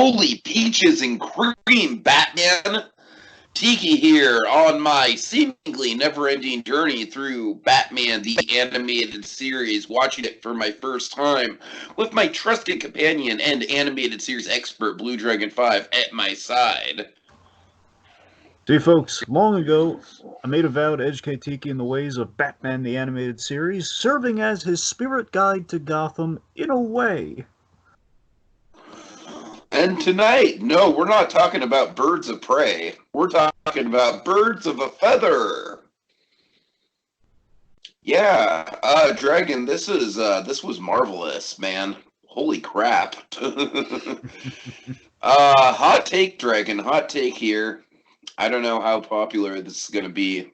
Holy peaches and cream, Batman! Tiki here on my seemingly never-ending journey through Batman the Animated Series, watching it for my first time with my trusted companion and animated series expert, Blue Dragon 5, at my side. See, folks, long ago, I made a vow to educate Tiki in the ways of Batman the Animated Series, serving as his spirit guide to Gotham in a way. And tonight, no, we're not talking about birds of prey. We're talking about birds of a feather. Yeah, Dragon, this was marvelous, man. Holy crap. Hot take, Dragon, hot take here. I don't know how popular this is going to be.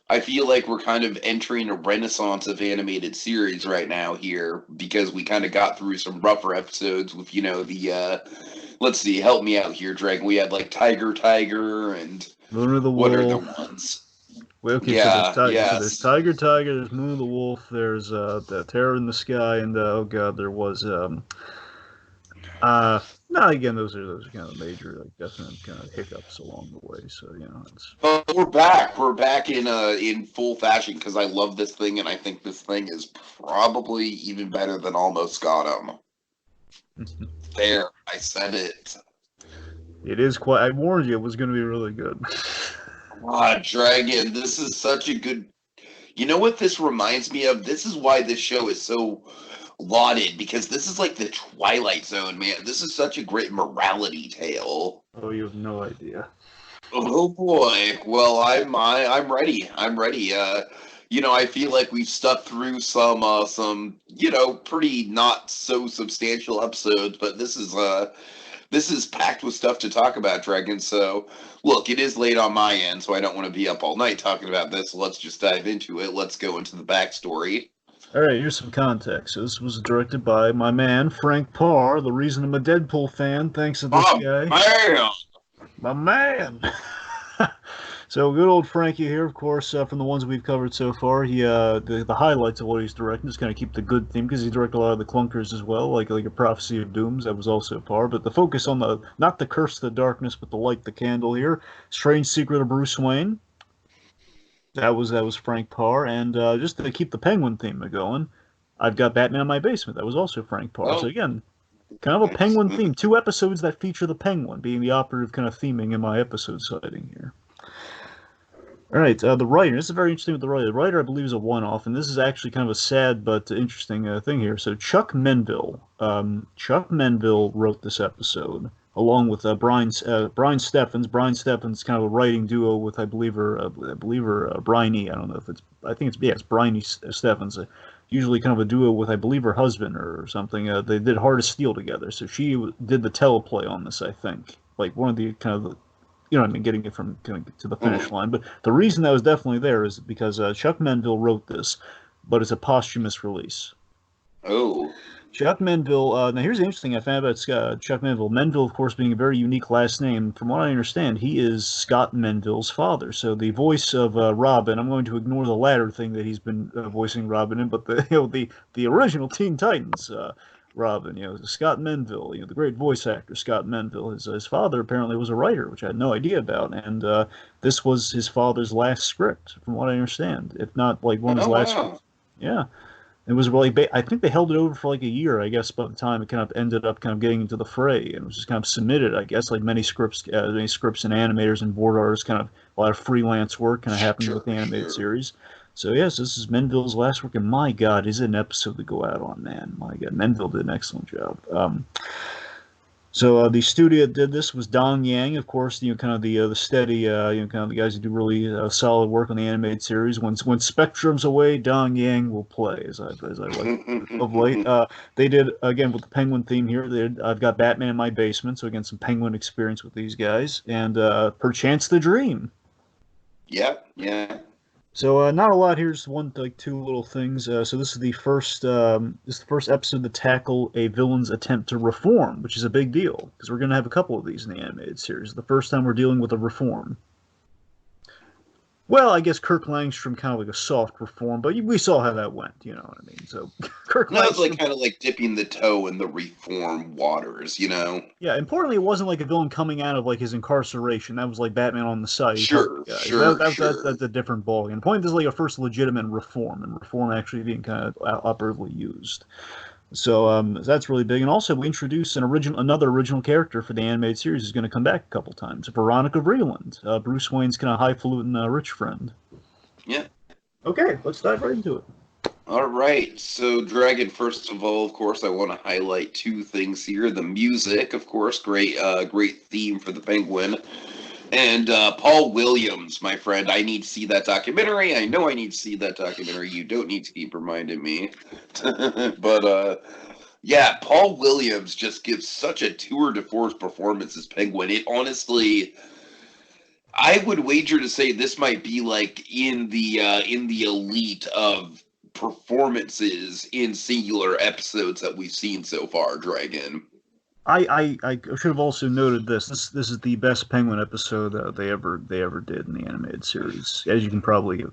I feel like we're kind of entering a renaissance of animated series right now here because we kind of got through some rougher episodes with, let's see, help me out here, Dragon. We had like Tiger, and Moon of the what are the Wolf. ones? Well, okay, Yeah, so yes. there's Tiger, there's Moon of the Wolf, there's the Terror in the Sky, and oh god, there was no, again, those are kind of major, like definite kind of hiccups along the way. So it's. But we're back. We're back in full fashion because I love this thing, and I think this thing is probably even better than Almost Got 'Em. There, I said it. It is quite. I warned you, it was going to be really good. Dragon, this is such a good. You know what this reminds me of? This is why this show is so lauded, because this is like the Twilight Zone, man. This is such a great morality tale. Oh, you have no idea. Oh boy. Well, I'm ready. I'm ready. I feel like we've stuck through some pretty not so substantial episodes, but this is packed with stuff to talk about, Dragon. So, look, it is late on my end, so I don't want to be up all night talking about this. So let's just dive into it. Let's go into the backstory. All right, here's some context. So this was directed by my man, Frank Parr. The reason I'm a Deadpool fan, thanks to this guy. Man. My man! So good old Frankie here, of course, from the ones we've covered so far. He the highlights of what he's directing is kind of keep the good theme, because he directed a lot of the clunkers as well, like a Prophecy of Dooms, that was also Parr. But the focus on not the Curse of the Darkness, but the Light the Candle here. Strange Secret of Bruce Wayne. That was Frank Parr, and just to keep the Penguin theme going, I've got Batman in My Basement. That was also Frank Parr. So again, kind of a Penguin theme. 2 episodes that feature the Penguin being the operative kind of theming in my episode citing here. All right, the writer. This is very interesting with the writer. The writer, I believe, is a one-off, and this is actually kind of a sad but interesting thing here. So Chuck Menville. Chuck Menville wrote this episode, along with Brian Steffens. Brian Steffens, kind of a writing duo with I believe her Brian E. I don't know if it's Brian E. Steffens. Usually kind of a duo with I believe her husband or something. They did Heart of Steel together, so she did the teleplay on this. I think like one of the kind of getting it from kind of to the finish line. But the reason that was definitely there is because Chuck Menville wrote this, but it's a posthumous release. Oh. Chuck Menville, now here's the interesting thing I found about Chuck Menville. Menville, of course, being a very unique last name. From what I understand, he is Scott Menville's father. So the voice of Robin, I'm going to ignore the latter thing that he's been voicing Robin in, but the original Teen Titans Robin, Scott Menville, the great voice actor Scott Menville. His father apparently was a writer, which I had no idea about, and this was his father's last script, from what I understand, if not like one of his last scripts. Yeah. It was really, I think they held it over for like a year, I guess, by the time it kind of ended up kind of getting into the fray. And it was just kind of submitted, I guess, like many scripts and animators and board artists, kind of a lot of freelance work kind of happened with the animated series. So, yes, this is Menville's last work, and my God, is it an episode to go out on, man. My God, Menville did an excellent job. So the studio that did this was Dong Yang, of course, kind of the steady, kind of the guys who do really solid work on the animated series. When Spectrum's away, Dong Yang will play, as I like of late. They did again with the Penguin theme here. I've got Batman in My Basement, so again some Penguin experience with these guys, and Perchance the Dream. Yep, yeah. So not a lot here, just two little things. So this is the first episode to tackle a villain's attempt to reform, which is a big deal because we're going to have a couple of these in the animated series. The first time we're dealing with a reform. Well, I guess Kirk Langstrom kind of like a soft reform, but we saw how that went. You know what I mean? So Kirk No, it's like Langstrom. kind of like dipping the toe in the reform waters, you know? Yeah, importantly, it wasn't like a villain coming out of like his incarceration. That was like Batman on the side helping Sure, guys. That's sure. a different ballgame. The point is like a first legitimate reform, and reform actually being kind of upwardly used. So that's really big. And also, we introduced another original character for the animated series is going to come back a couple times. Veronica Vreeland, Bruce Wayne's kind of highfalutin rich friend. Yeah. Okay, let's dive right into it. All right. So, Dragon, first of all, of course, I want to highlight two things here. The music, of course, great theme for the Penguin. And Paul Williams, my friend, I need to see that documentary. I know I need to see that documentary. You don't need to keep reminding me. But yeah, Paul Williams just gives such a tour de force performance as Penguin. It honestly, I would wager to say this might be like in the elite of performances in singular episodes that we've seen so far, Dragon. I should have also noted this. This is the best Penguin episode they ever did in the animated series, as you can probably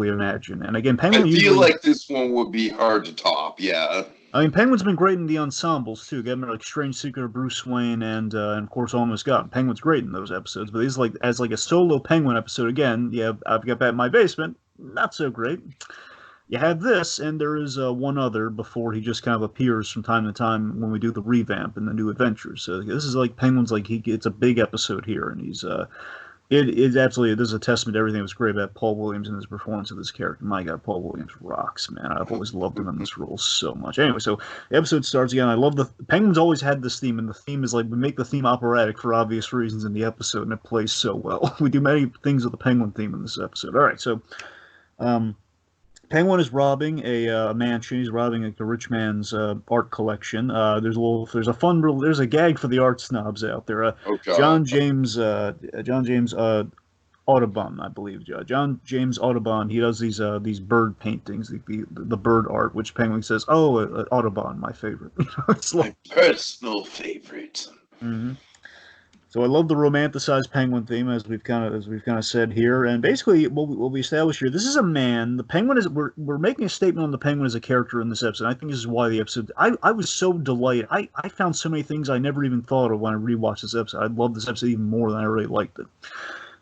imagine. And again, I Penguin feel usually. like this one would be hard to top, yeah. I mean, Penguin's been great in the ensembles too. Got like Strange Secret of Bruce Wayne and of course Almost Got. Penguin's great in those episodes, but these like as like a solo Penguin episode again. Yeah, I've got that in my basement. Not so great. You have this, and there is one other before he just kind of appears from time to time when we do the revamp and the new adventures. So this is like Penguin's like it's a big episode here, and he's it is absolutely this is a testament to everything that was great about Paul Williams and his performance of this character. My God, Paul Williams rocks, man. I've always loved him in this role so much. Anyway, so the episode starts again. I love the Penguins always had this theme, and the theme is like we make the theme operatic for obvious reasons in the episode, and it plays so well. We do many things with the Penguin theme in this episode. All right, so um, Penguin is robbing a mansion. He's robbing like a rich man's art collection. There's a gag for the art snobs out there. Oh John god. James, John James Audubon, I believe. John James Audubon. He does these bird paintings, the bird art, which Penguin says, "Oh, Audubon, my favorite." It's like, My personal favorite. mhm. So I love the romanticized Penguin theme, as we've kind of said here, and basically what we establish here. This is a man. The Penguin is we're making a statement on the Penguin as a character in this episode. I think this is why the episode. I was so delighted. I found so many things I never even thought of when I rewatched this episode. I love this episode even more than I really liked it.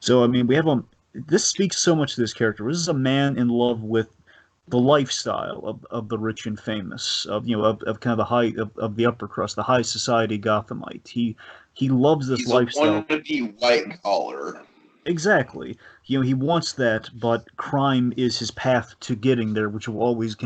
So I mean, we have a. This speaks so much to this character. This is a man in love with the lifestyle of the rich and famous, of kind of the of the upper crust, the high society Gothamite. He loves this He's a lifestyle. wannabe white collar. Exactly. He wants that, but crime is his path to getting there, which will always,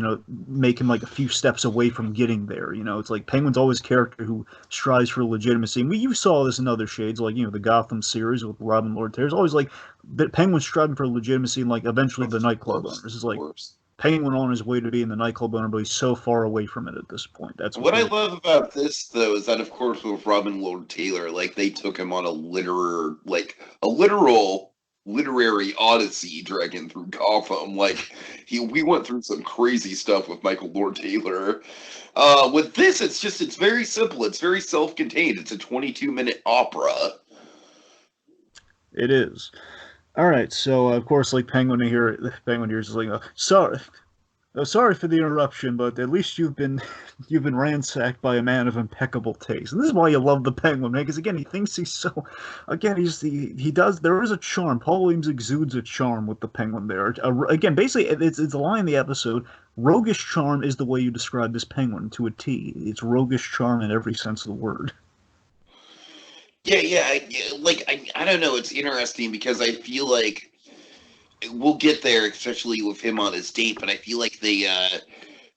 make him like a few steps away from getting there. It's like Penguin's always a character who strives for legitimacy. And you saw this in other shades, like, the Gotham series with Robin Lord Terror. It's always like the Penguin striving for legitimacy, and like eventually Of the nightclub course, owners is of like course. Penguin on his way to being the nightclub owner, but he's so far away from it at this point. That's what What I really. love about this, though, is that, of course, with Robin Lord Taylor, like they took him on a literal literary odyssey, dragging through Gotham. Like we went through some crazy stuff with Michael Lord Taylor. With this, it's very simple. It's very self-contained. It's a 22-minute opera. It is. All right, so of course, like Penguin here is like, sorry, sorry for the interruption, but at least you've been ransacked by a man of impeccable taste, and this is why you love the Penguin, man. Because again, he thinks he's so. Again, he does. There is a charm. Paul Williams exudes a charm with the Penguin. There, again, basically, it's a line in the episode. Roguish charm is the way you describe this Penguin to a T. It's roguish charm in every sense of the word. I don't know. It's interesting because I feel like we'll get there, especially with him on his date. But I feel like they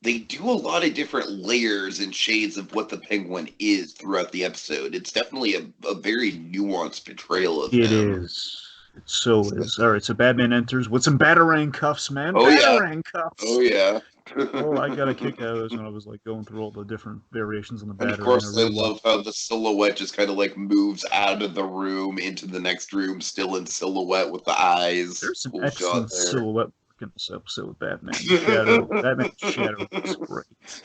do a lot of different layers and shades of what the Penguin is throughout the episode. It's definitely a very nuanced portrayal of It him. is. It so is. All right, so Batman enters with some Batarang cuffs, man. Oh yeah, Batarang oh cuffs. yeah. Oh, I got a kick out of this when I was like going through all the different variations on the And of Batarang. course, I I rewatched. love how the silhouette just kind of like moves out of the room into the next room, still in silhouette with the eyes. There's some Cool shot excellent there. silhouette work in this episode with Batman. Batman's shadow was great.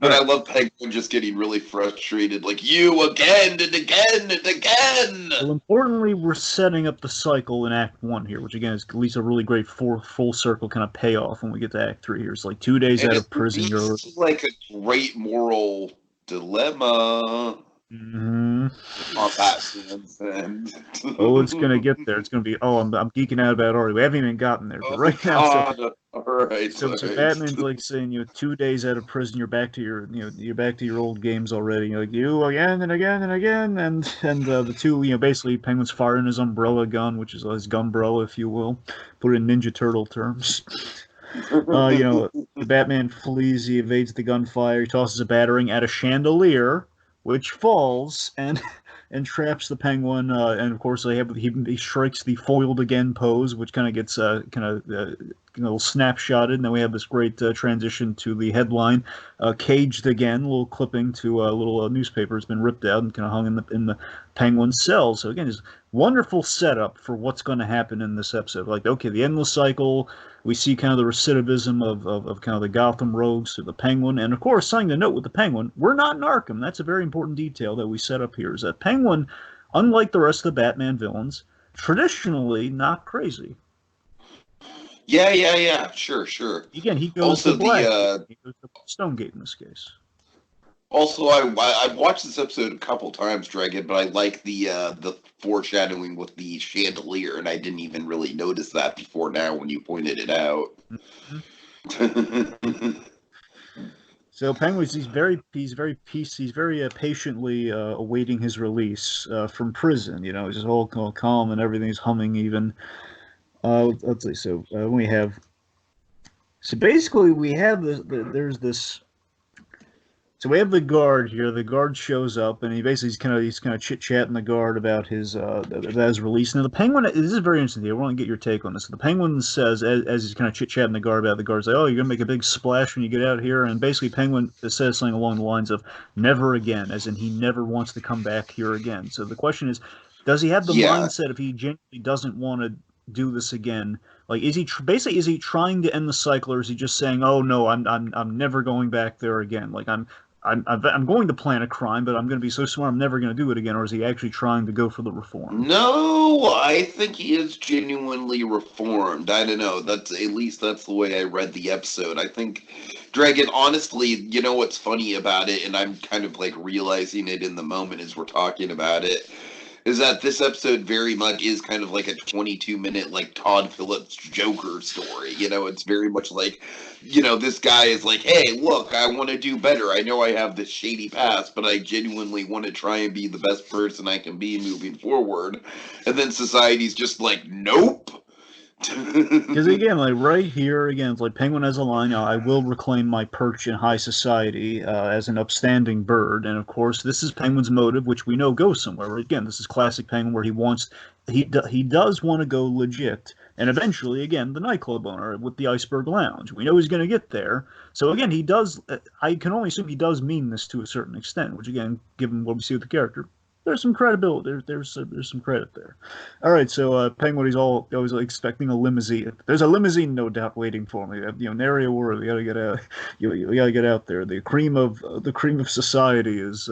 But I love Penguin just getting really frustrated, like, you again and again and again! Well, importantly, we're setting up the cycle in Act 1 here, which again is at least a really great full circle kind of payoff when we get to Act 3 here. It's like 2 days out of prison. You're like a great moral dilemma. Mm-hmm. On Batman's end. Oh, it's gonna get there. It's gonna be. Oh, I'm geeking out about it already. We haven't even gotten there, but right now. So Batman's like saying, 2 days out of prison, you're back to your old games already. You're like you again and again and again, and the two, basically Penguin's firing his umbrella gun, which is his gunbrella, if you will, put it in Ninja Turtle terms. The Batman flees. He evades the gunfire. He tosses a battering at a chandelier, which falls and traps the Penguin. And of course, he strikes the foiled again pose, which kind of gets snapshotted. And then we have this great transition to the headline, "Caged again." A little clipping to a little newspaper has been ripped out and kind of hung in the Penguin's cell. So again, just wonderful setup for what's going to happen in this episode. Like, okay, the endless cycle. We see kind of the recidivism of kind of the Gotham rogues to the Penguin. And, of course, something to note with the Penguin, we're not in Arkham. That's a very important detail that we set up here, is that Penguin, unlike the rest of the Batman villains, traditionally not crazy. Yeah. Sure. Again, he goes to Black. He goes to Stonegate in this case. Also, I've watched this episode a couple times, Dragon, but I like the foreshadowing with the chandelier, and I didn't even really notice that before now when you pointed it out. Mm-hmm. So Penguin, he's very patiently awaiting his release from prison. He's just all calm and everything's humming even. Let's see. So we have. So basically, we have there's this. So we have the guard here. The guard shows up, and he's kind of chit chatting the guard about his release. Now the Penguin, this is very interesting. I want to get your take on this. The Penguin says, as he's kind of chit chatting the guard about, the guard's like, "Oh, you're gonna make a big splash when you get out here," and basically Penguin says something along the lines of "never again," as in he never wants to come back here again. So the question is, does he have the mindset if he genuinely doesn't want to do this again? Like, is he trying to end the cycle, or is he just saying, "Oh no, I'm never going back there again"? Like I'm going to plan a crime, but I'm going to be so smart I'm never going to do it again. Or is he actually trying to go for the reform? No, I think he is genuinely reformed. I don't know. That's the way I read the episode. I think, Dragon, honestly, you know what's funny about it, and I'm kind of like realizing it in the moment as we're talking about it, is that this episode very much is kind of like a 22-minute, like, Todd Phillips Joker story. It's very much like, this guy is like, hey, look, I want to do better. I know I have this shady past, but I genuinely want to try and be the best person I can be moving forward. And then society's just like, nope. Because again, like right here, it's like Penguin has a line, "I will reclaim my perch in high society as an upstanding bird," and of course, this is Penguin's motive, which we know goes somewhere. Again, this is classic Penguin, where he does want to go legit, and eventually, again, the nightclub owner with the Iceberg Lounge. We know he's going to get there. So again, he does. I can only assume he does mean this to a certain extent, which again, given what we see with the character, there's some credibility. There's some credit there. All right, so Penguin, he's always expecting a limousine. There's a limousine, no doubt, waiting for me. An area where you gotta get out. You gotta get out there. The cream of society is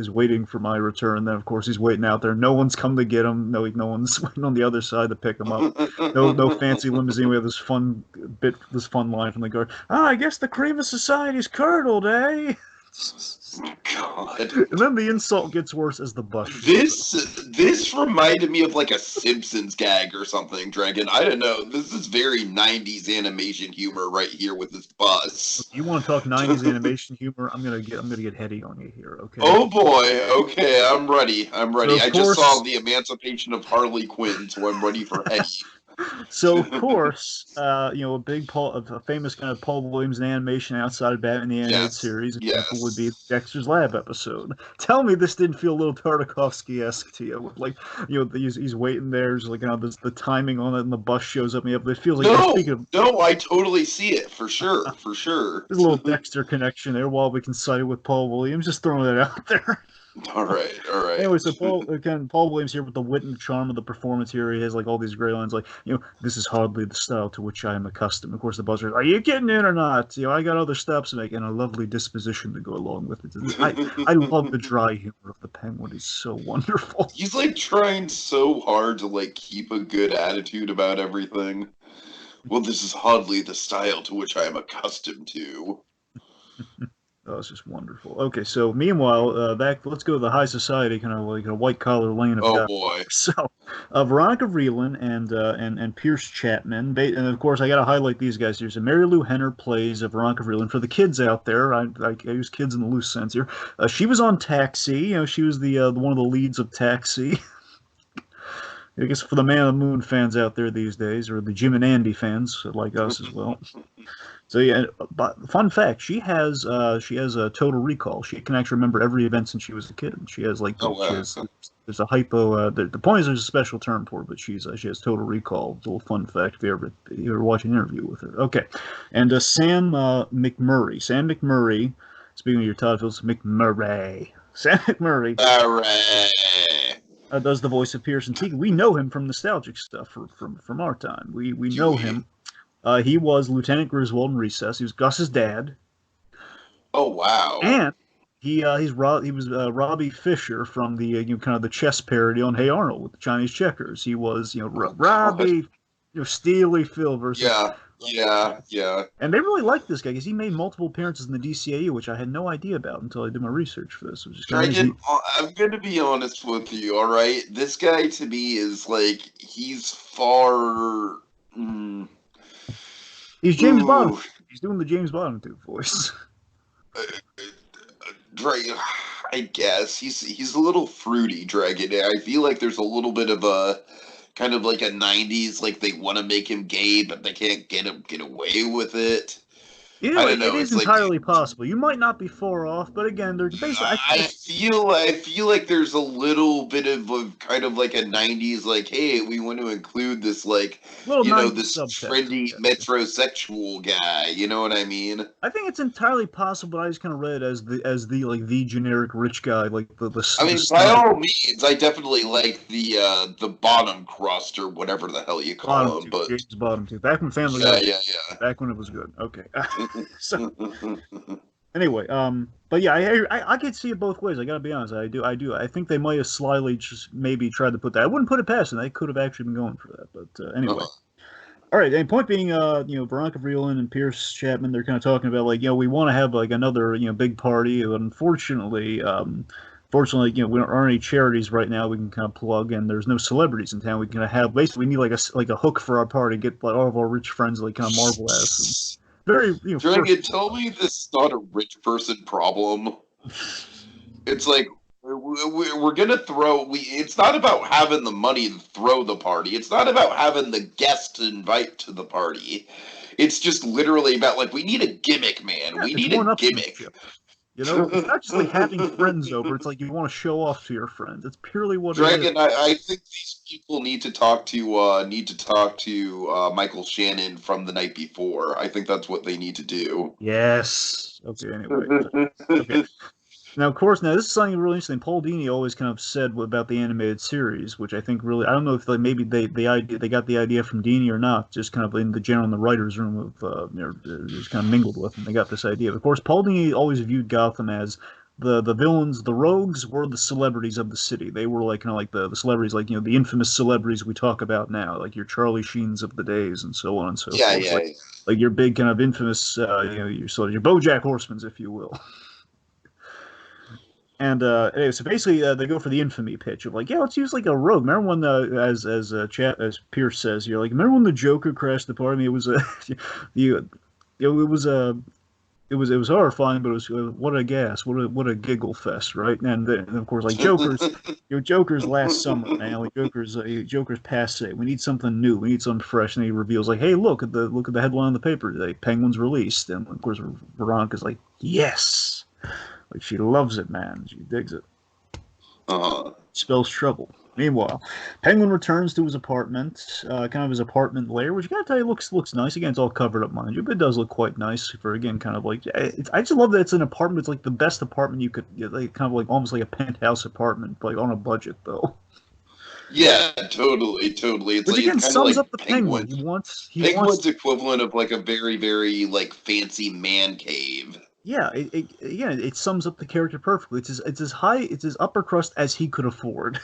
waiting for my return. Then of course he's waiting out there. No one's come to get him. No one's waiting on the other side to pick him up. No fancy limousine. We have this fun line from the guard. I guess the cream of society's curdled, eh? God. And then the insult gets worse as the bus. This reminded me of like a Simpsons gag or something, Dragon. I don't know. This is very 90s animation humor right here with this bus. If you want to talk 90s animation humor, I'm gonna get heady on you here, okay? Oh boy, okay, I'm ready. So I just saw the Emancipation of Harley Quinn, so I'm ready for heady. So of course, a famous kind of Paul Williams animation outside of Batman the Animated Series example would be Dexter's Lab episode. Tell me this didn't feel a little Tartakovsky-esque to you? Like, he's waiting there, just like the timing on it, and the bus shows up. It feels like no, I totally see it for sure. There's a little Dexter connection there while we can cite it with Paul Williams. Just throwing that out there. All right, all right. Anyway, so Paul Williams here with the wit and charm of the performance here. He has like all these great lines, like this is hardly the style to which I am accustomed. Of course, the buzzer, are you getting in or not? I got other steps to make and a lovely disposition to go along with it. I love the dry humor of the Penguin. He's so wonderful. He's like trying so hard to like keep a good attitude about everything. Well, this is hardly the style to which I am accustomed to. Oh, it's just wonderful. Okay, so meanwhile, let's go to the high society, kind of like a white collar lane of Oh God. boy. So, Veronica Vreeland and Pierce Chapman, and of course, I got to highlight these guys here. So, Mary Lou Henner plays Veronica Vreeland. For the kids out there, I use kids in the loose sense here. She was on Taxi. She was the one of the leads of Taxi. I guess for the Man on the Moon fans out there these days, or the Jim and Andy fans like us as well. So yeah, but fun fact, she has a total recall. She can actually remember every event since she was a kid. She has like Oh wow. there's a hypo. The point is there's a special term for it, but she has total recall. It's a little fun fact if you ever watch an interview with her. Okay, and Sam McMurray. Sam McMurray. Speaking of your Todd Phillips, McMurray. Sam McMurray. All right. Does the voice of Pierce and Tiki. We know him from nostalgic stuff from our time. We know him. He was Lieutenant Griswold in Recess. He was Gus's dad, Oh wow. and he was Robbie Fisher from the kind of the chess parody on Hey Arnold with the Chinese checkers. He was Robbie, Steely Phil versus. Yeah. And they really liked this guy because he made multiple appearances in the DCAU, which I had no idea about until I did my research for this. Which is Dragon, I'm going to be honest with you, all right? This guy to me is like, he's far. He's James Bond. Ooh, He's doing the James Bond voice. Dragon, I guess. He's a little fruity, Dragon. I feel like there's a little bit of a. Kind of like a 90s, like they want to make him gay, but they can't get away with it. I don't know. It is It's entirely like possible. You might not be far off, but again, they're basically. I feel like there's a little bit of a kind of like a 90s, like, hey, we want to include this like Little this subtext. trendy metrosexual guy. You know what I mean? I think it's entirely possible, but I just kind of read it as the like the generic rich guy, like I mean, by all means, I definitely like the bottom crust or whatever the hell you call him. But James Bottom too. Back when Family yeah, Guy. yeah. Back when it was good. Okay. So anyway, but yeah, I could see it both ways. I gotta be honest. I do. I think they might have slyly just maybe tried to put that. I wouldn't put it past them. They could have actually been going for that. But anyway. All right, and point being, Veronica Vreeland and Pierce Chapman, they're kind of talking about like, we want to have like another, big party. But unfortunately, fortunately, we aren't any charities right now we can kind of plug, and there's no celebrities in town. We can have basically we need like a hook for our party, get like all of our rich friends like kind of marvel at us. Very, Dragon, tell me this is not a rich person problem. It's like we're gonna throw. It's not about having the money to throw the party. It's not about having the guests to invite to the party. It's just literally about like we need a gimmick, man. Yeah, we need a gimmick. It's not just like having friends over. It's like you want to show off to your friends. It's purely what Dragon, it is. I think these people need to talk to Michael Shannon from the night before. I think that's what they need to do. Yes. Okay. Anyway. Okay. Now, of course, this is something really interesting. Paul Dini always kind of said about the animated series, which I think really, I don't know if maybe they got the idea from Dini or not, just kind of in the writers' room of, just kind of mingled with, and they got this idea. Of course, Paul Dini always viewed Gotham as the villains, the rogues were the celebrities of the city. They were like kind of like the celebrities, like the infamous celebrities we talk about now, like your Charlie Sheens of the days and so on and so forth. Yeah. Like your big kind of infamous, your BoJack Horsemen's, if you will. And anyway, so basically, they go for the infamy pitch of like, let's use like a rogue. Remember when, as Pierce says, you're like, remember when the Joker crashed the party? It was it was horrifying, but it was what a gas, what a giggle fest, right? And then of course, like Joker's last summer, man, like Joker's passe. We need something new. We need something fresh. And he reveals like, hey, look at the headline on the paper today. Penguin's released, and of course, Veronica's like, yes. Like, she loves it, man. She digs it. Spells trouble. Meanwhile, Penguin returns to his apartment, kind of his apartment lair, which I gotta tell you looks nice. Again, it's all covered up, mind you, but it does look quite nice for again, kind of like I just love that it's an apartment. It's like the best apartment you could, like kind of like almost like a penthouse apartment, like on a budget though. Yeah, totally, totally. It's Which like again it's kind of sums like up the Penguin. He wants Penguin's equivalent of like a very, very like fancy man cave. yeah. Again, it sums up the character perfectly. It's as upper crust as he could afford.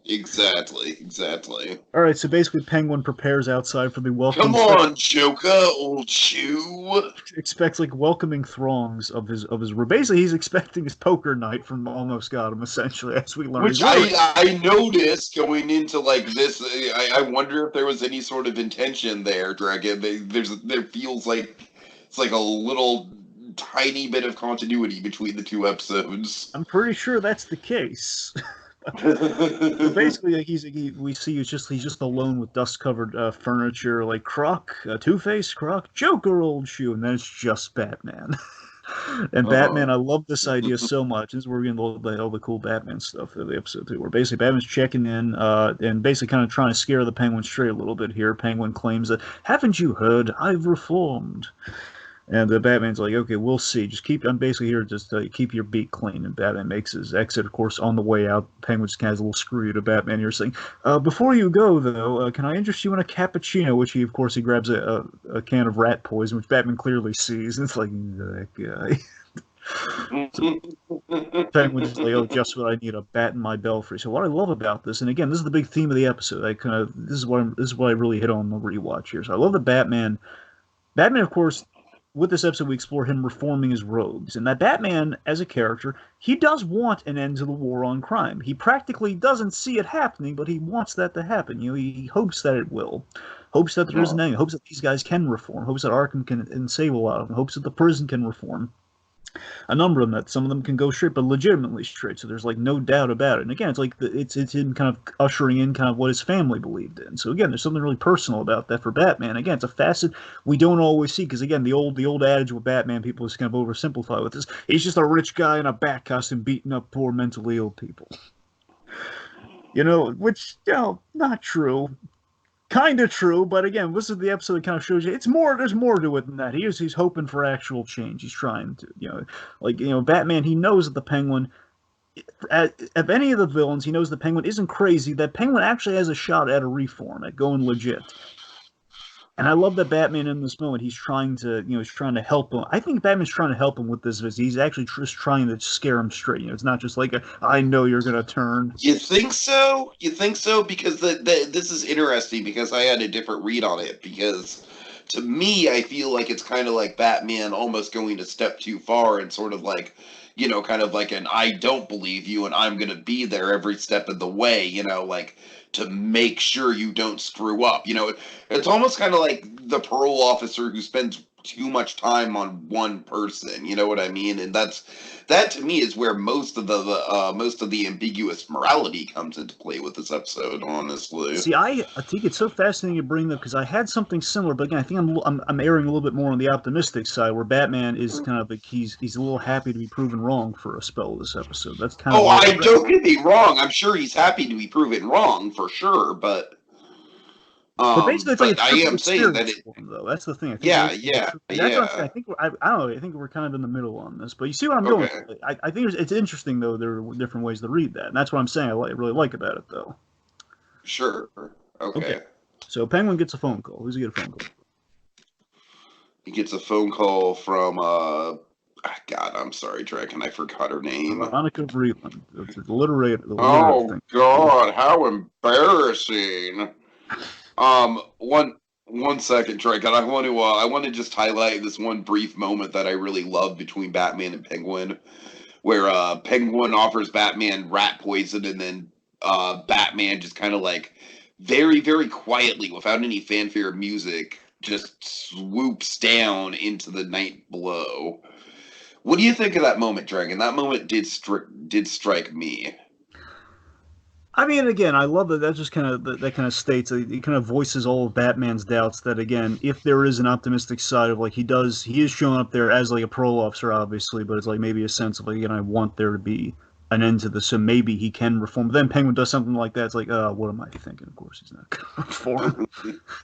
Exactly, exactly. All right, so basically, Penguin prepares outside for the welcome. Come on, Joker, old shoe. Expects like welcoming throngs of his. Basically, he's expecting his poker night from Almost Got Him. Essentially, as we learn, Which I noticed going into like this. I wonder if there was any sort of intention there, Dragon. There feels like it's like a little tiny bit of continuity between the two episodes. I'm pretty sure that's the case. So basically, like we see he's just alone with dust covered furniture, like Croc, Two Face, Croc, Joker, old shoe, and then it's just Batman. And Batman, I love this idea so much. This is where we're getting all the cool Batman stuff of the episode too. Where basically Batman's checking in and basically kind of trying to scare the Penguin straight a little bit here. Penguin claims that, haven't you heard? I've reformed. And Batman's like, okay, we'll see. I'm basically here just to keep your beat clean. And Batman makes his exit, of course, on the way out. Penguin just kind of has a little screw you to Batman here, saying, before you go, though, can I interest you in a cappuccino? Which he grabs a can of rat poison, which Batman clearly sees. And it's like, that guy. So Penguin's just like, oh, just what I need, a bat in my belfry. So what I love about this, and again, this is the big theme of the episode. This is what I really hit on the rewatch here. So I love that Batman, of course, with this episode, we explore him reforming his rogues. And that Batman, as a character, he does want an end to the war on crime. He practically doesn't see it happening, but he wants that to happen. He hopes that it will. Hopes that there is an end. Hopes that these guys can reform. Hopes that Arkham can save a lot of them. Hopes that the prison can reform. A number of them, that some of them can go straight, but legitimately straight. So there's like no doubt about it. And again, it's like it's him kind of ushering in kind of what his family believed in. So again, there's something really personal about that for Batman. Again, it's a facet we don't always see because again, the old adage with Batman people is kind of oversimplified with this. He's just a rich guy in a bat costume beating up poor mentally ill people. Which not true. Kind of true, but again, this is the episode that kind of shows you it's more. There's more to it than that. He's hoping for actual change. He's trying to, Batman. He knows that the Penguin, of any of the villains, he knows the Penguin isn't crazy. That Penguin actually has a shot at a reform, at going legit. And I love that Batman in this moment, he's trying to help him. I think Batman's trying to help him with this. He's actually just trying to scare him straight. It's not just like I know you're going to turn. You think so? You think so? Because this is interesting because I had a different read on it. Because to me, I feel like it's kind of like Batman almost going a step too far and sort of like, kind of like an I don't believe you and I'm going to be there every step of the way, like to make sure you don't screw up. It's almost kind of like the parole officer who spends too much time on one person. You know what I mean? And that to me is where most of the ambiguous morality comes into play with this episode. Honestly, see, I think it's so fascinating you bring that because I had something similar, but again, I think I'm erring a little bit more on the optimistic side, where Batman is kind of like he's a little happy to be proven wrong for a spell this episode. That's kind of don't get me wrong. I'm sure he's happy to be proven wrong for sure, but. But basically, it's like I am saying that though. That's the thing. I think yeah. I think I don't know. I think we're kind of in the middle on this, but you see what I'm going. I think it's interesting though. There are different ways to read that, and that's what I'm saying. I really like about it though. Sure. Okay. So Penguin gets a phone call. Who's he get a phone call? He gets a phone call from God, I'm sorry, Dragon. I forgot her name. Veronica Vreeland, the literary. Oh God, how embarrassing! One second, Dragon. I want to just highlight this one brief moment that I really love between Batman and Penguin, where Penguin offers Batman rat poison, and then Batman just kind of like very, very quietly, without any fanfare or music, just swoops down into the night below. What do you think of that moment, Dragon? That moment did strike me. I mean, again, I love that. That just kind of states, it kind of voices all of Batman's doubts that, again, if there is an optimistic side of like he is showing up there as like a parole officer, obviously, but it's like maybe a sense of like, again, I want there to be an end to this, so maybe he can reform. But then Penguin does something like that. It's like, what am I thinking? Of course, he's not going to reform.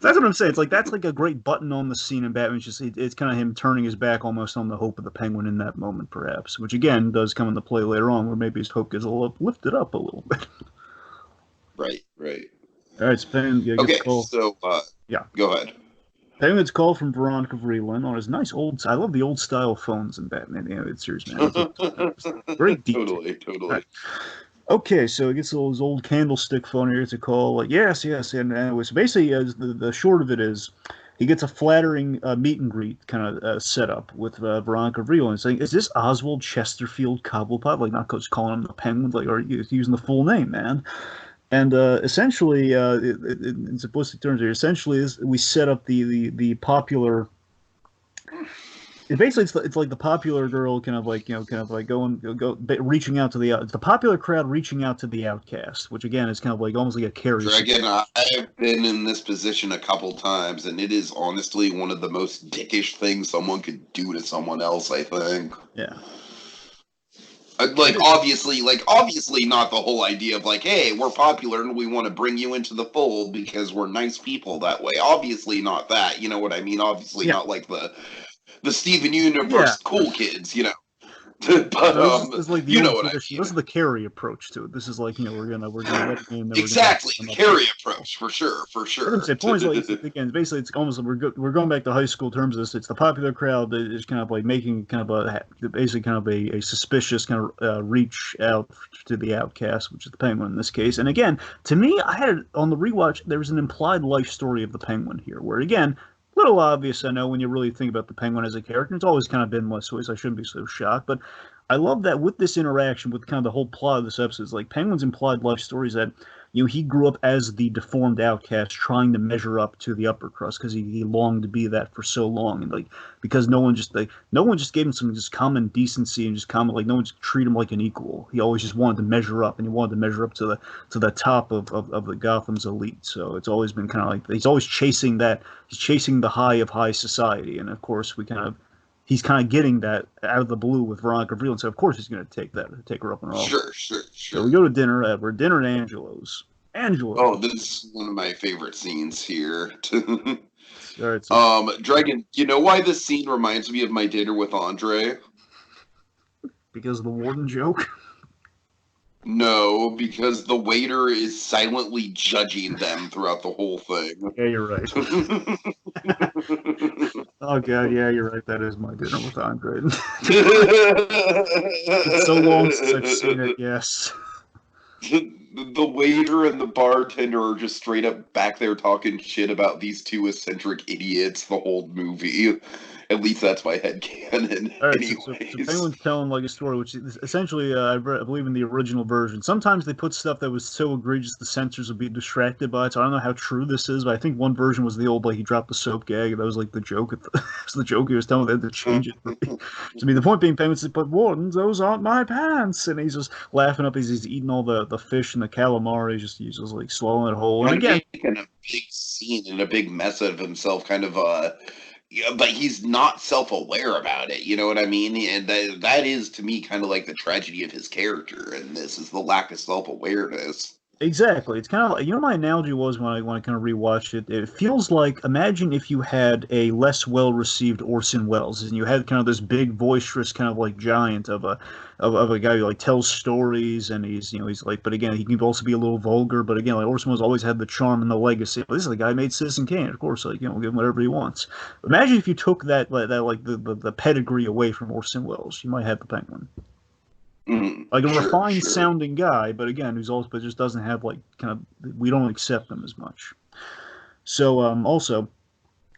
That's what I'm saying. It's like that's like a great button on the scene in Batman. It's kind of him turning his back almost on the hope of the Penguin in that moment, perhaps, which again does come into play later on, where maybe his hope gets lifted up a little bit. Right, right. All right, so Penguin gets Okay, called. so Yeah. Go ahead. Penguin gets called from Veronica Vreeland on his nice old. I love the old style phones in Batman the animated series, man. Very deep. Totally. Okay, so he gets his old candlestick phone here to call. Like, yes, and anyway, so basically, the short of it is, he gets a flattering meet and greet kind of set up with Veronica Vreeland, saying, "Is this Oswald Chesterfield Cobblepot?" Like, not just calling him the Penguin, like, or using the full name, man. And essentially, in simplistic terms here, essentially, we set up the popular. Basically, it's like the popular girl kind of like reaching out to the popular crowd reaching out to the outcast, which again is kind of like almost like a carry. Again, I've been in this position a couple times, and it is honestly one of the most dickish things someone could do to someone else. I think. Yeah. Obviously not the whole idea of like, hey, we're popular and we want to bring you into the fold because we're nice people that way. Obviously not that, you know what I mean? Obviously not like the Steven Universe cool kids, you know. But this is like you know what I mean. This is the carry approach to it. This is like, we're gonna let you in. Exactly, the carry approach for sure. The point is like, again, basically it's almost we're going back to high school terms of this. It's the popular crowd that is kind of like making kind of a suspicious kind of reach out to the outcast, which is the Penguin in this case. And again, to me, I had on the rewatch there was an implied life story of the Penguin here, where again, little obvious, I know, when you really think about the Penguin as a character. It's always kind of been less ways. I shouldn't be so shocked, but I love that with this interaction, with kind of the whole plot of this episode, is like Penguin's implied life stories that he grew up as the deformed outcast, trying to measure up to the upper crust because he longed to be that for so long, and like because no one just gave him some just common decency and just common no one just treated him like an equal. He always just wanted to measure up, and he wanted to measure up to the top of the Gotham's elite. So it's always been kind of like he's always chasing that. He's chasing the high of high society, and of course he's kind of getting that out of the blue with Veronica Vreeland, so of course he's going to take her up on her offer. Sure. So we go to dinner. We're at dinner at Angelo's. Oh, this is one of my favorite scenes here. All right, Dragon, you know why this scene reminds me of my dinner with Andre? Because of the warden joke? No, because the waiter is silently judging them throughout the whole thing. Yeah, you're right. Oh, God, yeah, you're right. That is my dinner with Andre. It's so long since I've seen it, yes. The waiter and the bartender are just straight up back there talking shit about these two eccentric idiots the whole movie. At least that's my headcanon. All right, anyways. so Penguin's telling like a story, which is essentially, I believe in the original version. Sometimes they put stuff that was so egregious the censors would be distracted by it. So I don't know how true this is, but I think one version was the old he dropped the soap gag. That was like the joke. Was the joke he was telling them to change it. To me, the point being, Penguin said, "But Warden, those aren't my pants," and he's just laughing up as he's eating all the fish and the calamari. He's just like swallowing it whole. And again, making a big scene and a big mess of himself, kind of yeah, but he's not self-aware about it, you know what I mean? And that is, to me, kind of like the tragedy of his character, and this is the lack of self-awareness. Exactly. It's kind of like, my analogy was when I kind of rewatched it. It feels like, imagine if you had a less well-received Orson Welles, and you had kind of this big, boisterous kind of like giant of a guy who like tells stories, and he's like, but again, he can also be a little vulgar. But again, like Orson Welles always had the charm and the legacy. This is the guy who made Citizen Kane, of course. Like, give him whatever he wants. Imagine if you took that like the pedigree away from Orson Welles, you might have the Penguin. Like a refined sounding guy, but again, but just doesn't have like we don't accept him as much. So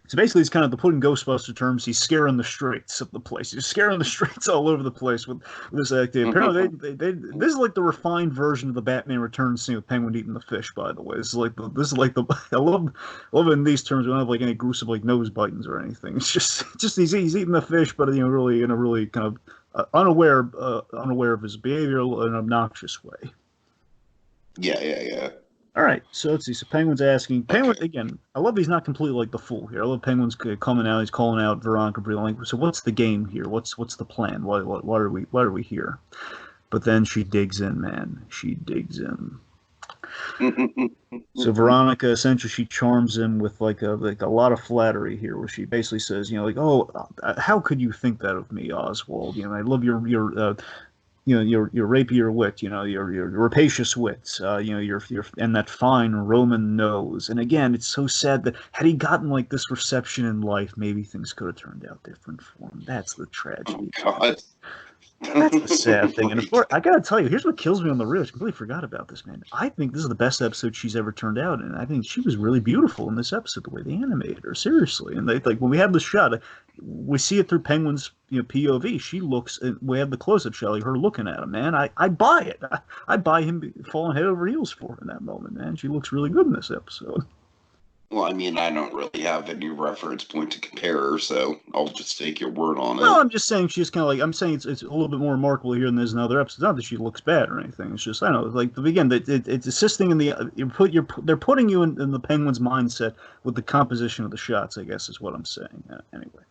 so basically, it's kind of, to put in Ghostbuster terms, he's scaring the streets of the place. He's scaring the streets all over the place with this activity. Apparently, this is like the refined version of the Batman Returns scene with Penguin eating the fish. By the way, this is like the I love it in these terms. We don't have like any gruesome like nose bitings or anything. It's just he's eating the fish, but really in a really kind of unaware of his behavior in an obnoxious way. Yeah. All right, so let's see. So Penguin's asking. Penguin again. I love he's not completely like the fool here. I love Penguin's coming out. He's calling out Veronica Vreeland. So what's the game here? What's the plan? Why are we here? But then she digs in, man. She digs in. So Veronica essentially she charms him with like a lot of flattery here, where she basically says, like, oh, how could you think that of me, Oswald? I love your rapier wit, your rapacious wits, your and that fine Roman nose. And again, it's so sad that had he gotten like this reception in life, maybe things could have turned out different for him. That's the Oh tragedy. God. That's the sad thing. And of course, I gotta tell you, here's what kills me on the real. I completely forgot about this, man. I think this is the best episode she's ever turned out, and I think she was really beautiful in this episode. The way they animated her, seriously. And they like when we have the shot, we see it through Penguin's POV. She looks. We have the close-up shot, like her looking at him. Man, I buy it. I buy him falling head over heels for her in that moment. Man, she looks really good in this episode. Well, I mean, I don't really have any reference point to compare her, so I'll just take your word on it. No, I'm just saying she's kind of like I'm saying it's a little bit more remarkable here than there's in other episodes. Not that she looks bad or anything. It's just I don't know, like again, it's assisting in the they're putting you in the Penguin's mindset with the composition of the shots. I guess is what I'm saying. Anyway,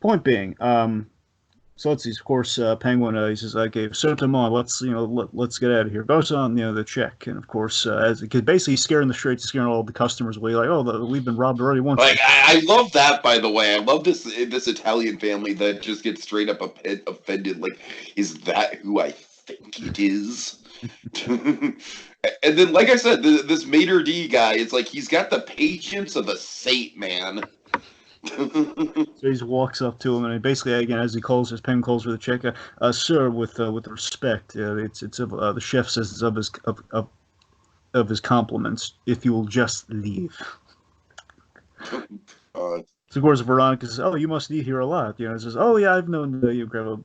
point being, so let's see. Of course, Penguin. He says, "Okay, certainement. Let's get out of here." Goes on, the check, and of course, because basically he's scaring the streets, scaring all the customers away. Like, oh, we've been robbed already once. Like, I love that. By the way, I love this Italian family that just gets straight up offended. Like, is that who I think it is? And then, like I said, this Mater D guy, it's like he's got the patience of a saint, man. So he walks up to him, and basically, again, as Penguin calls for the check, sir, with respect, it's of the chef says it's of his compliments. If you will just leave. So of course, Veronica says, "Oh, you must eat here a lot." It says, "Oh yeah, I've known you grab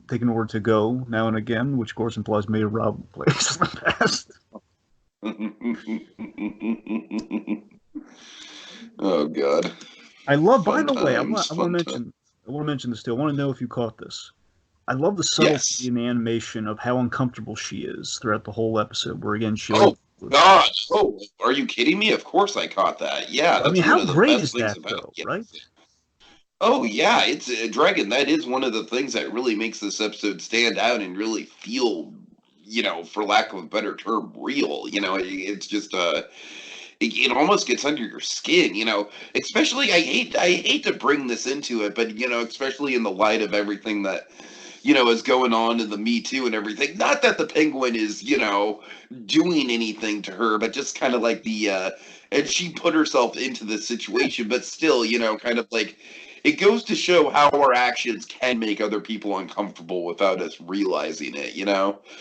taken order to go now and again," which of course implies may have robbed the place in the past. Oh God! I love. By the way, I want to mention this too. I want to know if you caught this. I love the subtlety in the animation of how uncomfortable she is throughout the whole episode. Where again, she. Oh God! Oh, are you kidding me? Of course I caught that. Yeah, that's how great is that, though? Right? Oh yeah, it's Dragon. That is one of the things that really makes this episode stand out and really feel, for lack of a better term, real. It's just it almost gets under your skin, especially I hate to bring this into it, but especially in the light of everything that is going on in the Me Too and everything. Not that the Penguin is doing anything to her, but just kind of like and she put herself into this situation, but still kind of like it goes to show how our actions can make other people uncomfortable without us realizing it.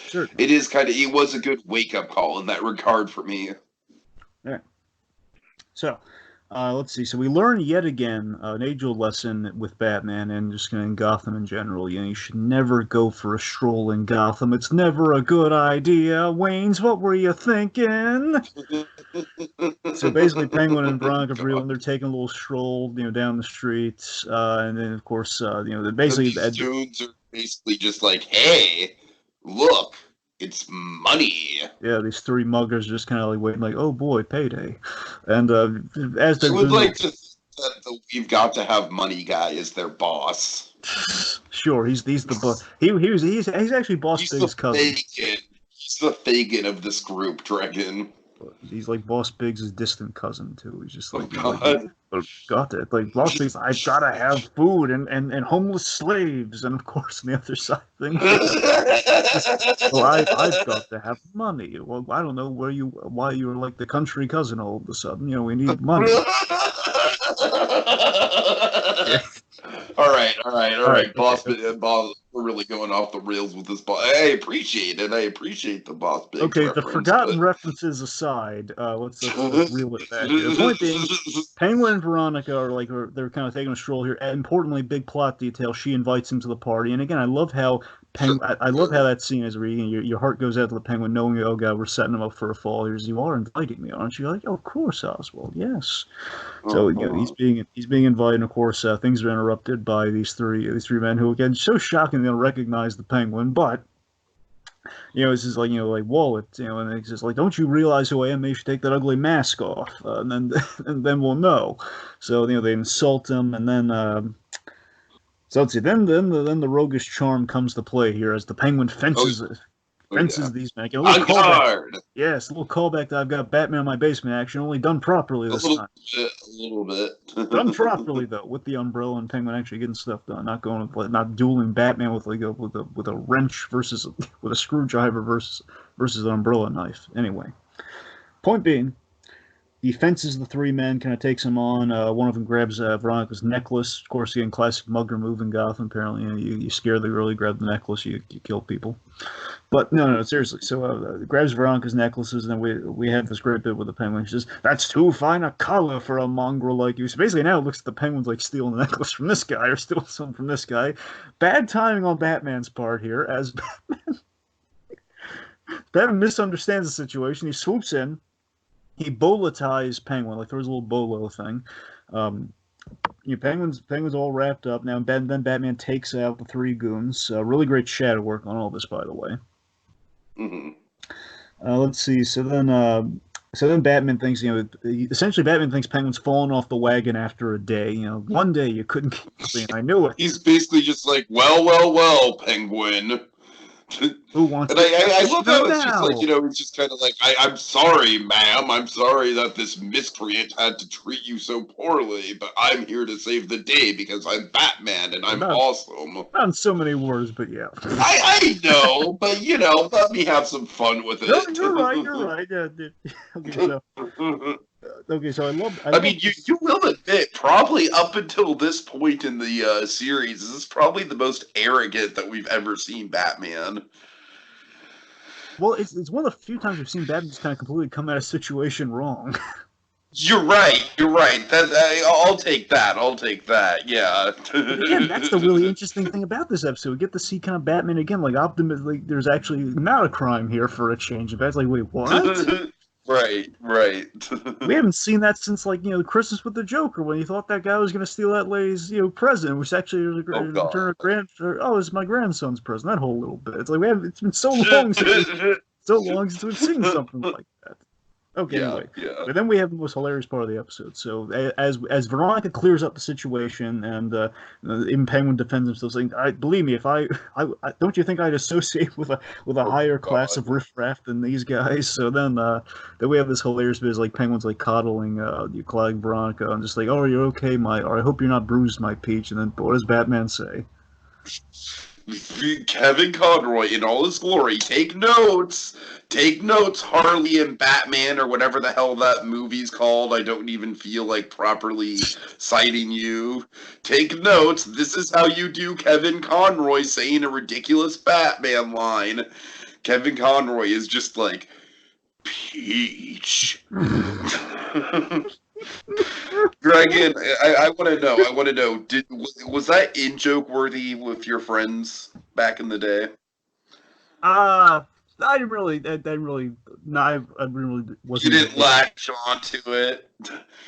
Sure. It was a good wake up call in that regard for me. Yeah. So, let's see. So we learn yet again an age-old lesson with Batman and just in Gotham in general. You should never go for a stroll in Gotham. It's never a good idea. Waynes, what were you thinking? So basically, Penguin and Veronica Freeland, they're taking a little stroll, down the streets, and then of course, basically the dudes are basically just like, hey, look. It's money. Yeah, these three muggers just kind of like waiting, like, oh boy, payday. And as they're doing, like just that we've got to have money guy is their boss. Sure, he's the boss. He's actually Boss Big's cousin. He's the Fagin of this group, Dragon. He's like Boss Big's distant cousin too. He's just like, got it. Like Boss Big's, I gotta have food and homeless slaves, and of course on the other side of things, well, I've got to have money. Well, I don't know why you were like the country cousin all of a sudden. We need money. All right. Boss, we're really going off the rails with this. I appreciate it. I appreciate the Boss Big. Okay, the forgotten references aside, let's reel it back here. The point being, Penguin and Veronica they're kind of taking a stroll here. Importantly, big plot detail: she invites him to the party, and again, I love how I love how that scene is reading. Your heart goes out to the Penguin, knowing, oh God, we're setting him up for a fall. You are inviting me, aren't you? Like, oh, of course, Oswald. Yes. So he's being invited. And of course, things are interrupted by these three men who, again, so shocking they don't recognize the Penguin, but. It's just like Wallet, and it's just like, don't you realize who I am? Maybe you should take that ugly mask off, and then we'll know. So they insult him, and then So let's see. Then the roguish charm comes to play here as the Penguin fences Yeah. these men. A little On callback. guard. Yes, a little callback to I've got Batman in my basement action, only done properly this time. A little bit. Done properly though, with the umbrella and Penguin actually getting stuff done, not going not dueling Batman with with a wrench versus with a screwdriver versus an umbrella knife. Anyway, point being, he fences the three men, kind of takes them on. One of them grabs Veronica's necklace. Of course, again, classic mugger move in Gotham. Apparently, you scare the girl, you grab the necklace, you kill people. But no, seriously. So grabs Veronica's necklaces, and then we have this great bit with the Penguin. She says, "That's too fine a color for a mongrel like you." So basically, now it looks at the Penguin's like stealing the necklace from this guy or stealing something from this guy. Bad timing on Batman's part here, as Batman misunderstands the situation. He swoops in. He bola ties Penguin, like throws a little bolo thing. Penguin's all wrapped up now. Then Batman takes out the three goons. Really great shadow work on all this, by the way. Mm-hmm. Let's see. So then Batman thinks, essentially Batman thinks Penguin's fallen off the wagon after a day. One day you couldn't keep clean. I knew it. He's basically just like, well, Penguin. Who wants? And I love how it's just like, it's just kind of like, I'm sorry, ma'am. I'm sorry that this miscreant had to treat you so poorly, but I'm here to save the day because I'm Batman and I'm awesome. Not in so many words, but yeah. I know, but let me have some fun with it. No, you're right. Yeah, okay, so I love. I mean, you will admit, probably up until this point in the series, this is probably the most arrogant that we've ever seen Batman. Well, it's one of the few times we've seen Batman just kind of completely come at a situation wrong. You're right. I'll take that. Yeah. Again, that's the really interesting thing about this episode. We get to see kind of Batman again, like Optimus. Like, there's actually not a crime here for a change. And Batman's like, wait, what? Right. We haven't seen that since Christmas with the Joker, when he thought that guy was going to steal that lady's present, which actually was it's my grandson's present. That whole little bit. It's like it's been so long since we've seen something like that. Okay, anyway. Yeah. But then we have the most hilarious part of the episode. So as Veronica clears up the situation, and even Penguin defends himself, saying, "Believe me, if I don't you think I'd associate with a higher class of riffraff than these guys?" So then we have this hilarious bit, like Penguin's like coddling Veronica, and just like, "Oh, you're okay, or I hope you're not bruised, my peach." And then what does Batman say? Kevin Conroy in all his glory. Take notes, Harley and Batman, or whatever the hell that movie's called. I don't even feel like properly citing you. Take notes. This is how you do Kevin Conroy saying a ridiculous Batman line. Kevin Conroy is just like, Peach. Dragon, I want to know. Was that in joke worthy with your friends back in the day? I really wasn't. You didn't latch onto it.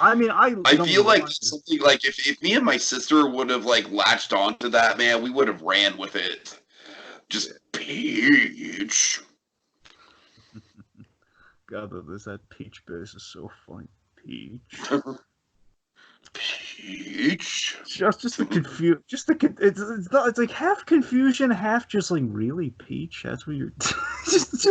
I mean, I feel like something like if me and my sister would have like latched onto that, man, we would have ran with it. Just Peach. God, that Peach base is so funny. Peach. Just the confusion. It's like half confusion, half just like, really, Peach. That's what you're. just That's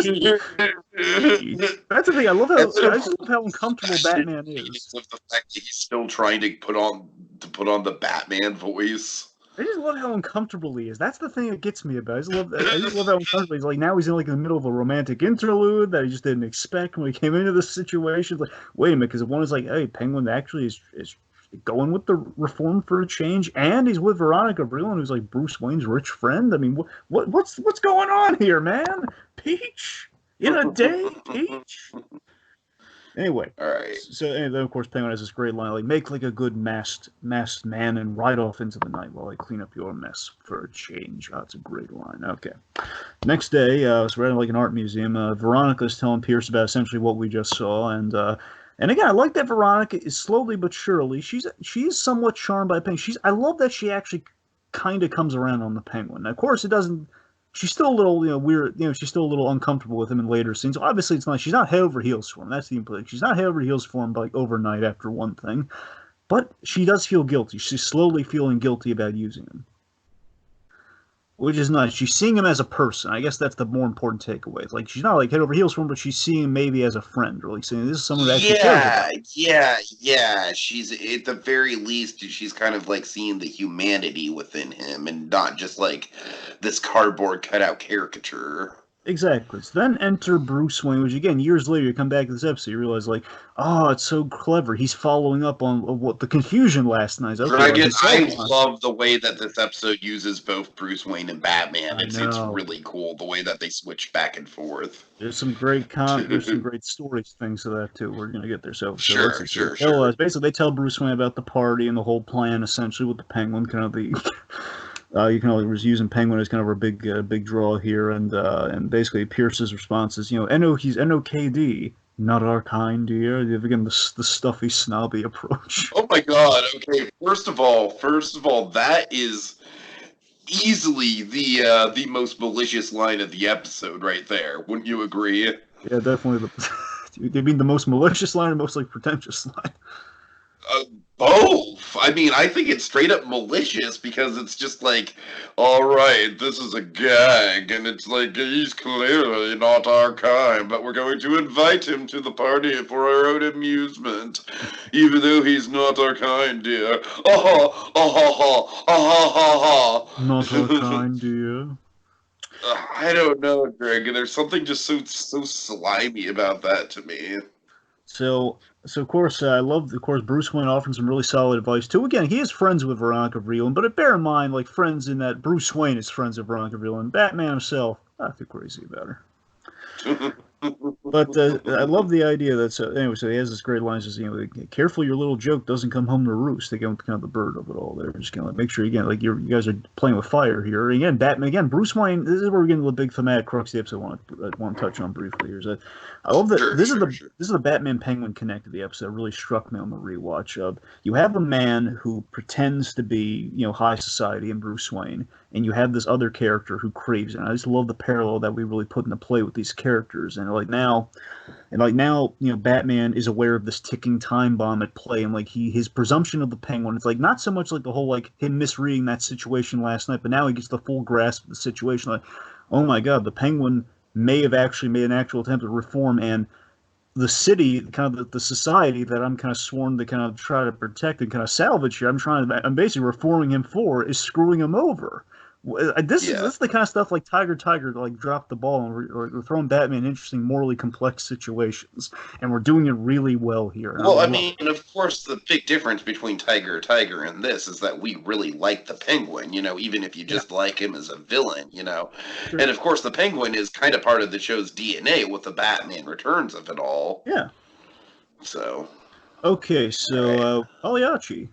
the thing. I love how uncomfortable Batman is. Of the fact that he's still trying to put on the Batman voice. I just love how uncomfortable he is. That's the thing that gets me about it. I just love how uncomfortable he's like. Now he's in like the middle of a romantic interlude that he just didn't expect when he came into this situation. It's like, wait a minute, because one is like, hey, Penguin actually is going with the reform for a change, and he's with Veronica Breland, who's like Bruce Wayne's rich friend. I mean, what's going on here, man? Peach in a day, Peach. Anyway, all right. So then, of course, Penguin has this great line, like, make like a good masked man and ride off into the night while I clean up your mess for a change. Oh, that's a great line. Okay. Next day, so we're at like an art museum. Veronica's telling Pierce about essentially what we just saw, and again, I like that Veronica is slowly but surely. She's somewhat charmed by Penguin. I love that she actually kind of comes around on the Penguin. Now, of course, it doesn't. She's still a little, weird. She's still a little uncomfortable with him in later scenes. Obviously, it's not. She's not head over heels for him. That's the important. She's not head over heels for him, like overnight after one thing. But she does feel guilty. She's slowly feeling guilty about using him. which is nice. She's seeing him as a person. I guess that's the more important takeaway. It's like she's not like head over heels for him, but she's seeing him maybe as a friend, or like saying this is someone who actually cares about. Yeah. She's at the very least, she's kind of like seeing the humanity within him, and not just like this cardboard cutout caricature. Exactly. So then enter Bruce Wayne, which again, years later, you come back to this episode, you realize, like, oh, it's so clever. He's following up on what the confusion last night. Okay, like Dragon, his cell I phone. love the way that this episode uses both Bruce Wayne and Batman. I It's know. really cool the way that they switch back and forth. There's some great stories things to that too. We're gonna get there. So let's Sure, see. So sure, sure. basically they tell Bruce Wayne about the party and the whole plan, essentially with the Penguin, kind of the you can only was using Penguin as kind of our big draw here, and basically Pierce's response is, he's NOKD, not our kind, dear. Again, the stuffy, snobby approach. Oh my god, okay, first of all, that is easily the most malicious line of the episode right there. Wouldn't you agree? Yeah, definitely. They mean the most malicious line or most like pretentious line? Both. I mean, I think it's straight up malicious because it's just like, all right, this is a gag, and it's like he's clearly not our kind, but we're going to invite him to the party for our own amusement, even though he's not our kind, dear. Oh ha ha ha ha ha Not our ha. kind, dear. I don't know, Greg. There's something just so slimy about that to me. So of course, I love, of course, Bruce Wayne offering some really solid advice too. Again, he is friends with Veronica Vreeland, but bear in mind, like friends in that Bruce Wayne is friends with Veronica Vreeland. Batman himself, not too crazy about her. But I love the idea that anyway. So he has this great line, says, careful your little joke doesn't come home to roost. They go with kind of the bird of it all there. Just kind of like make sure again, like you guys are playing with fire here. Again, Batman. Again, Bruce Wayne. This is where we're getting to the big thematic crux of the episode. I want to touch on briefly here. Is that I love that Sure, this is sure, the sure. this is the Batman Penguin connect of the episode. That really struck me on the rewatch. You have a man who pretends to be high society in Bruce Wayne, and you have this other character who craves it. And I just love the parallel that we really put into play with these characters. And now, Batman is aware of this ticking time bomb at play, and like his presumption of the Penguin. It's like not so much like the whole like him misreading that situation last night, but now he gets the full grasp of the situation. Like, oh my God, the Penguin may have actually made an actual attempt at reform, and the city, kind of the society that I'm kind of sworn to kind of try to protect and kind of salvage here. I'm basically reforming him for is screwing him over. This Yeah. is the kind of stuff like Tiger like drop the ball, and we're throwing Batman in interesting, morally complex situations, and we're doing it really well here. Well, I mean, of course, the big difference between Tiger and this is that we really like the Penguin, even if you just like him as a villain. Sure. And of course, the Penguin is kind of part of the show's DNA with the Batman Returns of it all. Yeah. So. Okay, so Pagliacci.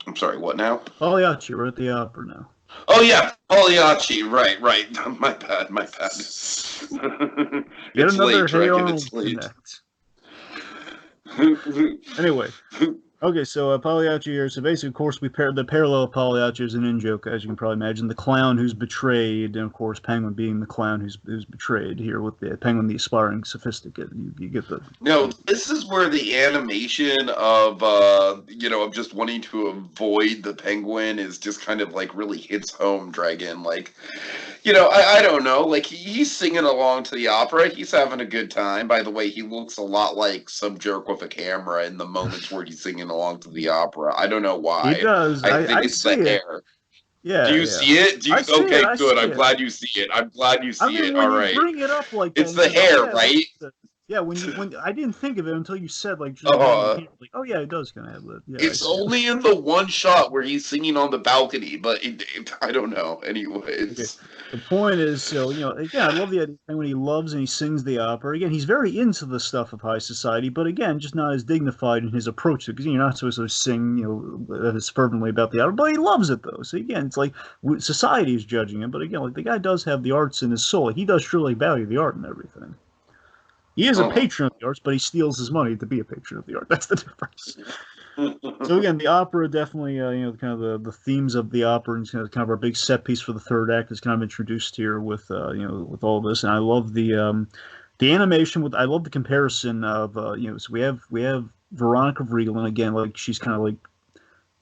I'm sorry, what now? Pagliacci, we're at the opera now. Oh, yeah, Pagliacci, right. My bad. Yet It's another late, Dragon, Hey it's late. Anyway, okay, so Pagliacci here. So basically, of course, we paired the parallel of Pagliacci as an in-joke, as you can probably imagine. The clown who's betrayed, and of course, Penguin being the clown who's betrayed here with the Penguin, the aspiring sophisticate. You get the... No, this is where the animation of just wanting to avoid the Penguin is just kind of like really hits home, Dragon. Like, I don't know. Like, he's singing along to the opera. He's having a good time. By the way, he looks a lot like some jerk with a camera in the moments where he's singing along to the opera. I don't know why. He does. I think I it's see the it. hair. Yeah. Do you see it? Okay, I good. see I'm it. glad you see it. I'm glad you see I mean, it. when All you right. bring it up like It's that, the hair, yeah, right? Yeah, when I didn't think of it until you said like, Uh, oh yeah, it does kind of have that. Yeah, It's only in the one shot where he's singing on the balcony, but I don't know. Anyways. Okay. The point is, so again, I love the idea when he loves and he sings the opera. Again, he's very into the stuff of high society, but again, just not as dignified in his approach to it, because you're not supposed to sing, as fervently about the opera, but he loves it though. So again, it's like society is judging him, but again, like the guy does have the arts in his soul. He does truly value the art and everything. He is a patron of the arts, but he steals his money to be a patron of the art. That's the difference. So again, the opera definitely, kind of the themes of the opera and kind of our big set piece for the third act is kind of introduced here with with all this, and I love the animation. I love the comparison of so we have Veronica Vreeland again, like she's kind of like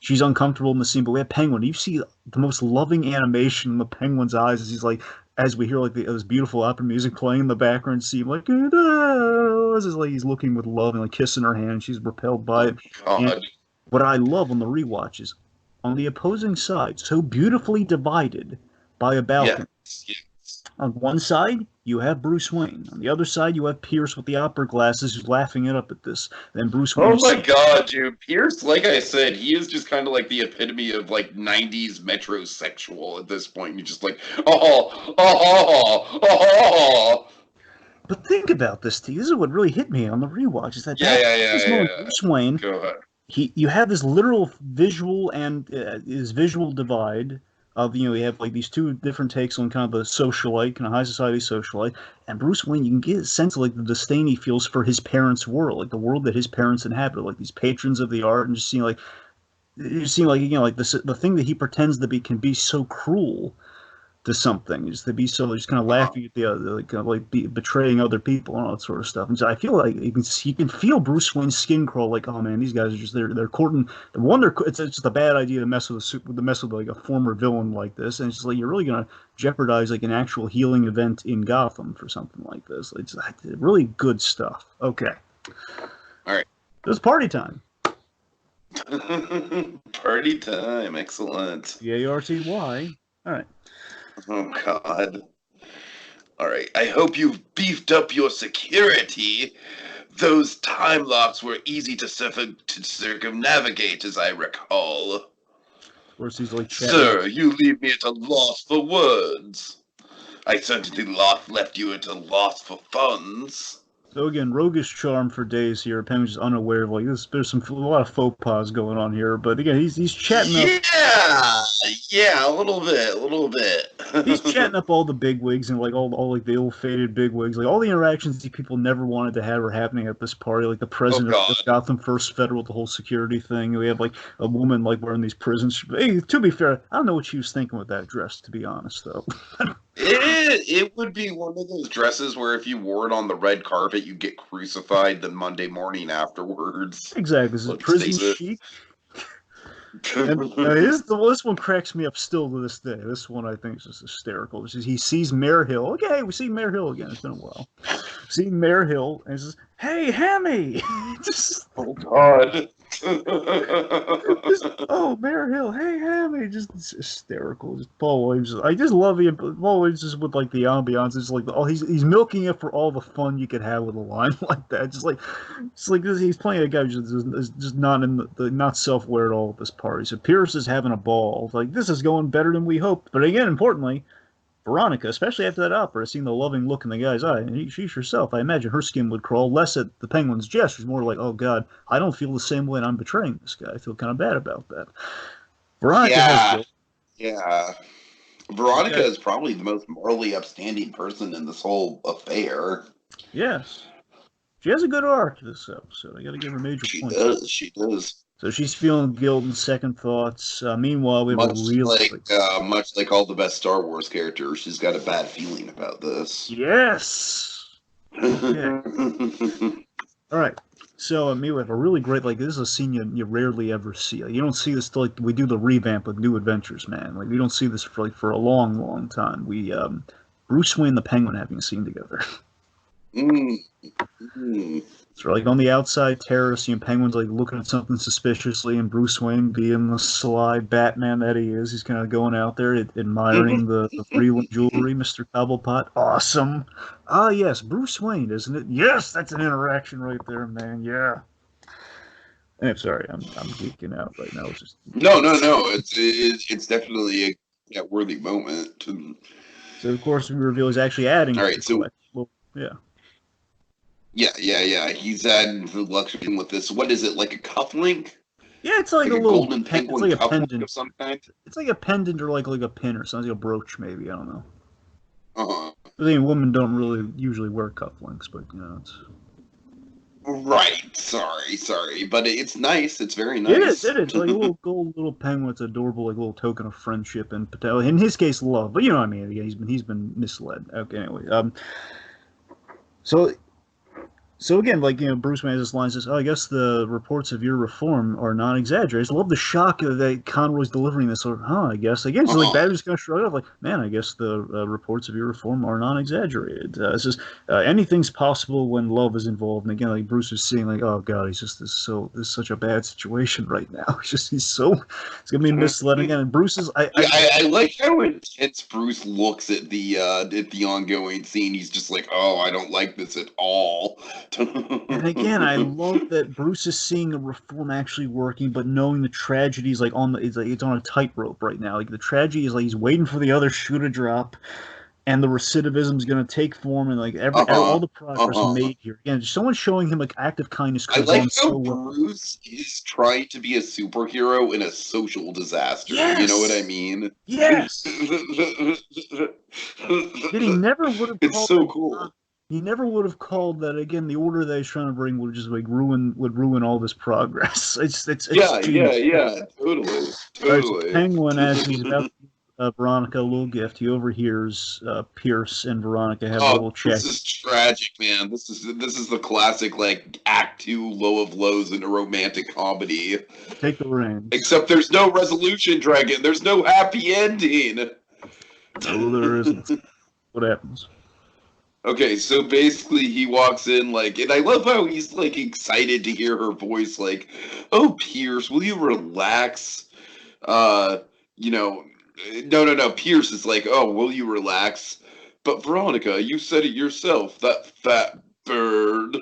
she's uncomfortable in the scene. But we have Penguin. You see the most loving animation in the Penguin's eyes as he's like, as we hear like this beautiful opera music playing in the background scene, like as is like he's looking with love and like kissing her hand. And she's repelled by it. And God. what I love on the rewatch is on the opposing side, so beautifully divided by a balcony. Yes. Yes. On one side, you have Bruce Wayne. On the other side, you have Pierce with the opera glasses who's laughing it up at this. Then Bruce Wayne. Oh my God, dude. Pierce, like I said, he is just kind of like the epitome of like 90s metrosexual at this point. You're just like, oh, oh. But think about this, T. This is what really hit me on the rewatch. Is that Yeah. Bruce Wayne, Go ahead. you have this literal visual and his visual divide of, you have like these two different takes on kind of the socialite, kind of high society socialite, and Bruce Wayne, you can get a sense of like the disdain he feels for his parents' world, like the world that his parents inhabit, like these patrons of the art, and just seeing like like the thing that he pretends to be can be so cruel to something, is to be so just kind of laughing at the other, like betraying other people and all that sort of stuff. And so I feel like you can feel Bruce Wayne's skin crawl, like, oh man, these guys are just they're courting the one. It's just a bad idea to mess with like a former villain like this, and it's just like you're really gonna jeopardize like an actual healing event in Gotham for something like this. It's like, really good stuff. Okay, All right, it's party time. Party time, excellent. P-A-R-T-Y. All right. Oh God. All right. I hope you've beefed up your security. Those time locks were easy to circumnavigate, as I recall. Of course, he's like, Sir, you leave me at a loss for words. I certainly left you at a loss for funds. So again, roguish charm for days here. Penguin's just unaware of like this. There's a lot of faux pas going on here, but again, he's chatting up. Yeah, a little bit. He's chatting up all the bigwigs and like all like the ill-fated bigwigs, like all the interactions that people never wanted to have are happening at this party. Like the president of Gotham First Federal, the whole security thing. We have like a woman like wearing these prisons. Hey, to be fair, I don't know what she was thinking with that dress. To be honest, though. It would be one of those dresses where if you wore it on the red carpet, you'd get crucified the Monday morning afterwards. Exactly. This is prison chic. And this one cracks me up still to this day. This one I think is just hysterical. He sees Mayor Hill. Okay, we see Mayor Hill again. It's been a while. See Mayor Hill and he says, "Hey, Hammy!" Oh God. Oh, Mayor Hill, hey Hammy, just hysterical. Just Paul Williams. I just love him. Paul Williams just with like the ambiance. It's like he's milking it for all the fun you could have with a line like that. Just like he's playing a guy who's just not not self-aware at all at this party. So Pierce is having a ball. Like this is going better than we hoped. But again, importantly, Veronica, especially after that opera, seeing the loving look in the guy's eye, and she's herself, I imagine her skin would crawl less at the Penguin's gestures, more like, oh God, I don't feel the same way and I'm betraying this guy. I feel kind of bad about that. Veronica has guilt. Yeah. Veronica is probably the most morally upstanding person in this whole affair. Yes. She has a good arc this episode. I got to give her major points. She does. So she's feeling guilt and second thoughts. Meanwhile, we have much like all the best Star Wars characters, she's got a bad feeling about this. Yes. Okay. All right. So we have a really great this is a scene you rarely ever see. You don't see this till we do the revamp of New Adventures, man. Like we don't see this for a long, long time. We Bruce Wayne and the Penguin having a scene together. So on the outside terrace, Penguin's looking at something suspiciously, and Bruce Wayne, being the sly Batman that he is, he's kind of going out there admiring the Freeland jewelry, Mr. Cobblepot. Awesome. Ah, yes, Bruce Wayne, isn't it? Yes, that's an interaction right there, man. Yeah. I'm sorry, I'm geeking out right now. It's just no. It's definitely a worthy moment. So of course we reveal he's actually adding. All right, so yeah. Yeah. He's adding the luxury with this. What is it, like a cufflink? Yeah, it's like a little golden penguin cufflink of some kind. It's like a pendant or like a pin or something, like a brooch maybe. I don't know. Uh-huh. I think women don't really usually wear cufflinks, but it's. Right. Sorry, but it's nice. It's very nice. It is like a little gold little penguin. It's adorable, like a little token of friendship and in his case, love. But you know what I mean. Again, he's been misled. Okay, anyway. So So again, like Bruce Wayne has this line says, "Oh, I guess the reports of your reform are not exaggerated." I love the shock that Conroy's delivering this. Sort of, I guess again, it's like Uh-huh. Batman's gonna shrug it off, like, "Man, I guess the reports of your reform are not exaggerated." It's just anything's possible when love is involved. And again, like Bruce is seeing, like, "Oh God, he's just this is such a bad situation right now." It's gonna be misled again. And Bruce is, Yeah, I like how intense Bruce looks at the ongoing scene. He's just like, "Oh, I don't like this at all." And again, I love that Bruce is seeing a reform actually working, but knowing the tragedy is it's on a tightrope right now. Like the tragedy is like he's waiting for the other shoe to drop, and the recidivism is going to take form, and like all Uh-huh. the progress Uh-huh. made here. Again, someone showing him like act of kindness I could have like gone how so well. Bruce is trying to be a superhero in a social disaster. You know what I Yes, mean? yes. Then he never would have It's called so that. cool. He never would have called that again. The order that he's trying to bring would just like ruin all this progress. It's Yeah, yeah, genius. yeah. Totally. All right, so Totally. Penguin, as he's about to give Veronica a little gift, he overhears Pierce and Veronica have a Oh, little this check. is tragic, man. This is the classic like Act Two low of lows in a romantic comedy. Take the reins. Except there's no resolution, Dragon. There's no happy ending. No, there isn't. What happens? Okay, so basically he walks in like, and I love how he's like excited to hear her voice, like, "Oh, Pierce, will you relax?" Uh, you know, no. Pierce is like, "Oh, will you relax?" But Veronica, you said it yourself. That fat bird.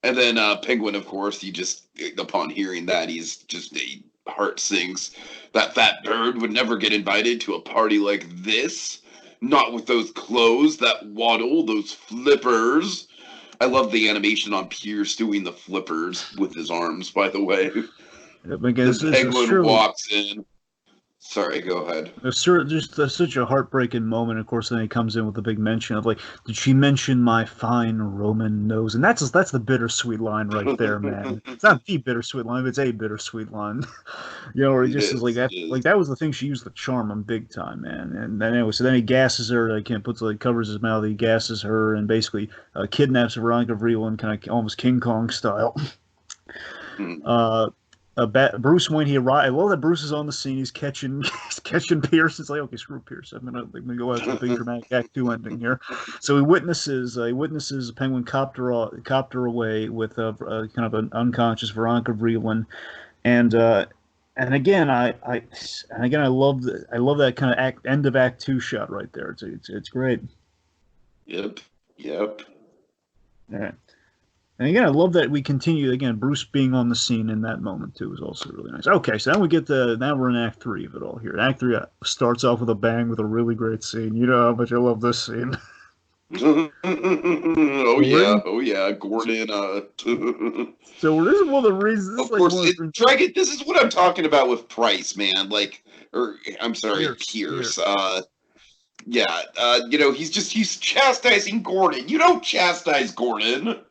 And then Penguin, of course, he just upon hearing that, he's just a heart sinks. That fat bird would never get invited to a party like this. Not with those clothes, that waddle, those flippers. I love the animation on Pierce doing the flippers with his arms, by the way. Again, The it's penguin surely walks in. Sorry, go ahead. such a heartbreaking moment. Of course, then he comes in with a big mention of like, did she mention my fine Roman nose? And that's the bittersweet line right there, man. It's not the bittersweet line, but it's a bittersweet line. Or he It just is like is. that. It Like is. that was the thing she used to charm him big time, man. And then anyway, so then he gasses her. Like, puts like covers his mouth. He gasses her and basically kidnaps Veronica Vreeland, kind of almost King Kong style. Hmm. Uh, Bruce Wayne, he arrived. I love that Bruce is on the scene. He's catching he's catching Pierce. It's like, okay, screw Pierce. I'm gonna go out to the big dramatic Act Two ending here. So he witnesses Penguin copter away with kind of an unconscious Veronica Vreeland, and and again I I love that kind of end of Act Two shot right there. It's great. Yep. Yep. Yeah. And again, I love that we continue. Again, Bruce being on the scene in that moment too is also really nice. Okay, so now we're in Act Three of it all here. Act Three starts off with a bang with a really great scene. You know how much I love this scene. Oh So we're yeah. in. Oh yeah. Gordon. So this is one of the reasons. This is Of like course, one of the Dragon. This is what I'm talking about with Price, man. Like, or I'm sorry, Pierce. Pierce. Yeah. He's chastising Gordon. You don't chastise Gordon.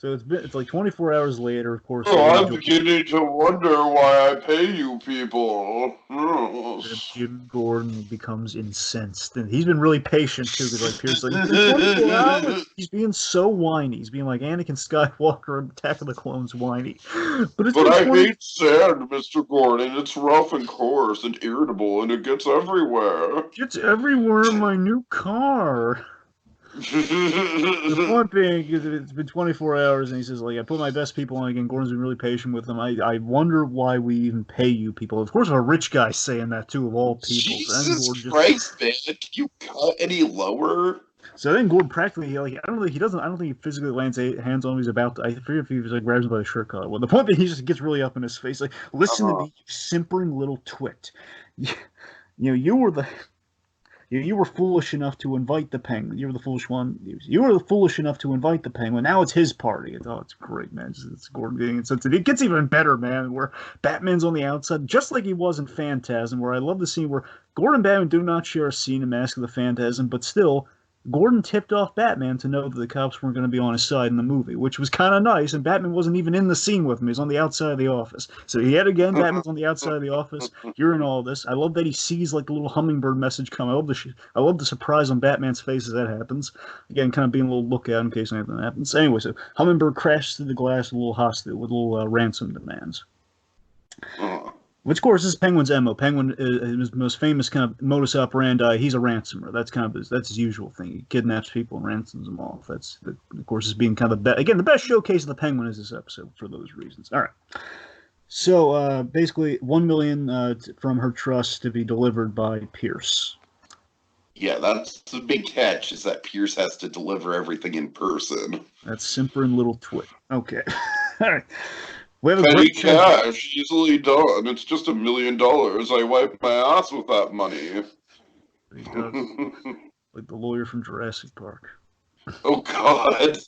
So it's like 24 hours later. Of course, Oh, again, I'm beginning to wonder why I pay you people. Jim Gordon becomes incensed, and he's been really patient too. Because like Pierce, like it's been 24 hours. He's being so whiny. He's being like Anakin Skywalker in Attack of the Clones whiny. But it's But been I 20. hate sand, Mr. Gordon. It's rough and coarse and irritable, and it gets everywhere. It's everywhere in my new car. The point being is that it's been 24 hours, and he says, like, I put my best people on again. Gordon's been really patient with them. I wonder why we even pay you people. Of course, a rich guy saying that, too, of all people. So then Jesus Gordon just. Christ, man! Can you cut any lower? So then Gordon practically, like, I don't think he physically lands hands on him. He's about to, I forget if he was, like, grabs him by the shirt collar. Well, the point being, he just gets really up in his face. Like, listen to Uh-huh. me, you simpering little twit. You were the. You were foolish enough to invite the penguin. You were the foolish one. You were foolish enough to invite the penguin. Now it's his party. It's great, man. It's Gordon getting insensitive. It gets even better, man. Where Batman's on the outside, just like he was in Phantasm. Where I love the scene where Gordon and Batman do not share a scene in Mask of the Phantasm, but still Gordon tipped off Batman to know that the cops weren't going to be on his side in the movie, which was kind of nice. And Batman wasn't even in the scene with him; he's on the outside of the office. So yet again, Batman's on the outside of the office. You're in all this. I love that he sees like the little hummingbird message come. I love the surprise on Batman's face as that happens. Again, kind of being a little lookout in case anything happens. Anyway, so Hummingbird crashes through the glass with a little hostage with little ransom demands. Which, of course, is Penguin's MO. Penguin is his most famous kind of modus operandi. He's a ransomer. That's kind of his usual thing. He kidnaps people and ransoms them off. That's, of course, is being kind of the best showcase of the Penguin is this episode for those reasons. All right. So basically, $1 million from her trust to be delivered by Pierce. Yeah, that's the big catch, is that Pierce has to deliver everything in person. That's simpering little twit. Okay. All right. We have a Petty great cash, easily done. It's just $1 million. I wipe my ass with that money. He does. Like the lawyer from Jurassic Park. Oh, God.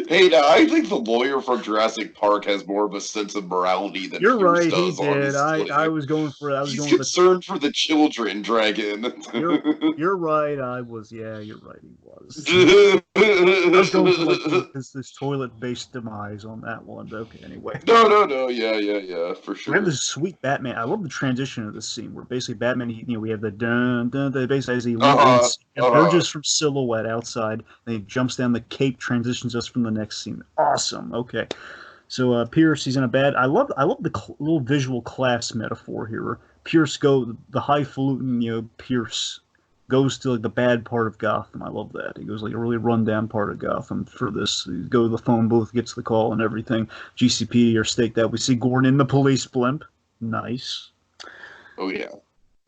Hey, now, I think the lawyer from Jurassic Park has more of a sense of morality than You're Pierce right, does, he did. honestly. I was going for it. He's concerned for the children, Dragon. You're right, I was. Yeah, you're right, he was. I was going for like this toilet-based demise on that one, but okay, anyway. No, yeah, for sure. We have this sweet Batman. I love the transition of this scene where basically Batman, we have the dun dun, basically as he emerges from silhouette outside, and he jumps down the cape, transitions us from the next scene. Awesome. Okay. So Pierce, he's in a bad. I love the little visual class metaphor here. Where Pierce the highfalutin, Pierce goes to like the bad part of Gotham. I love that. He goes like a really rundown part of Gotham for this. He goes to the phone booth, gets the call and everything. GCPD are staked out. We see Gordon in the police blimp. Nice. Oh yeah.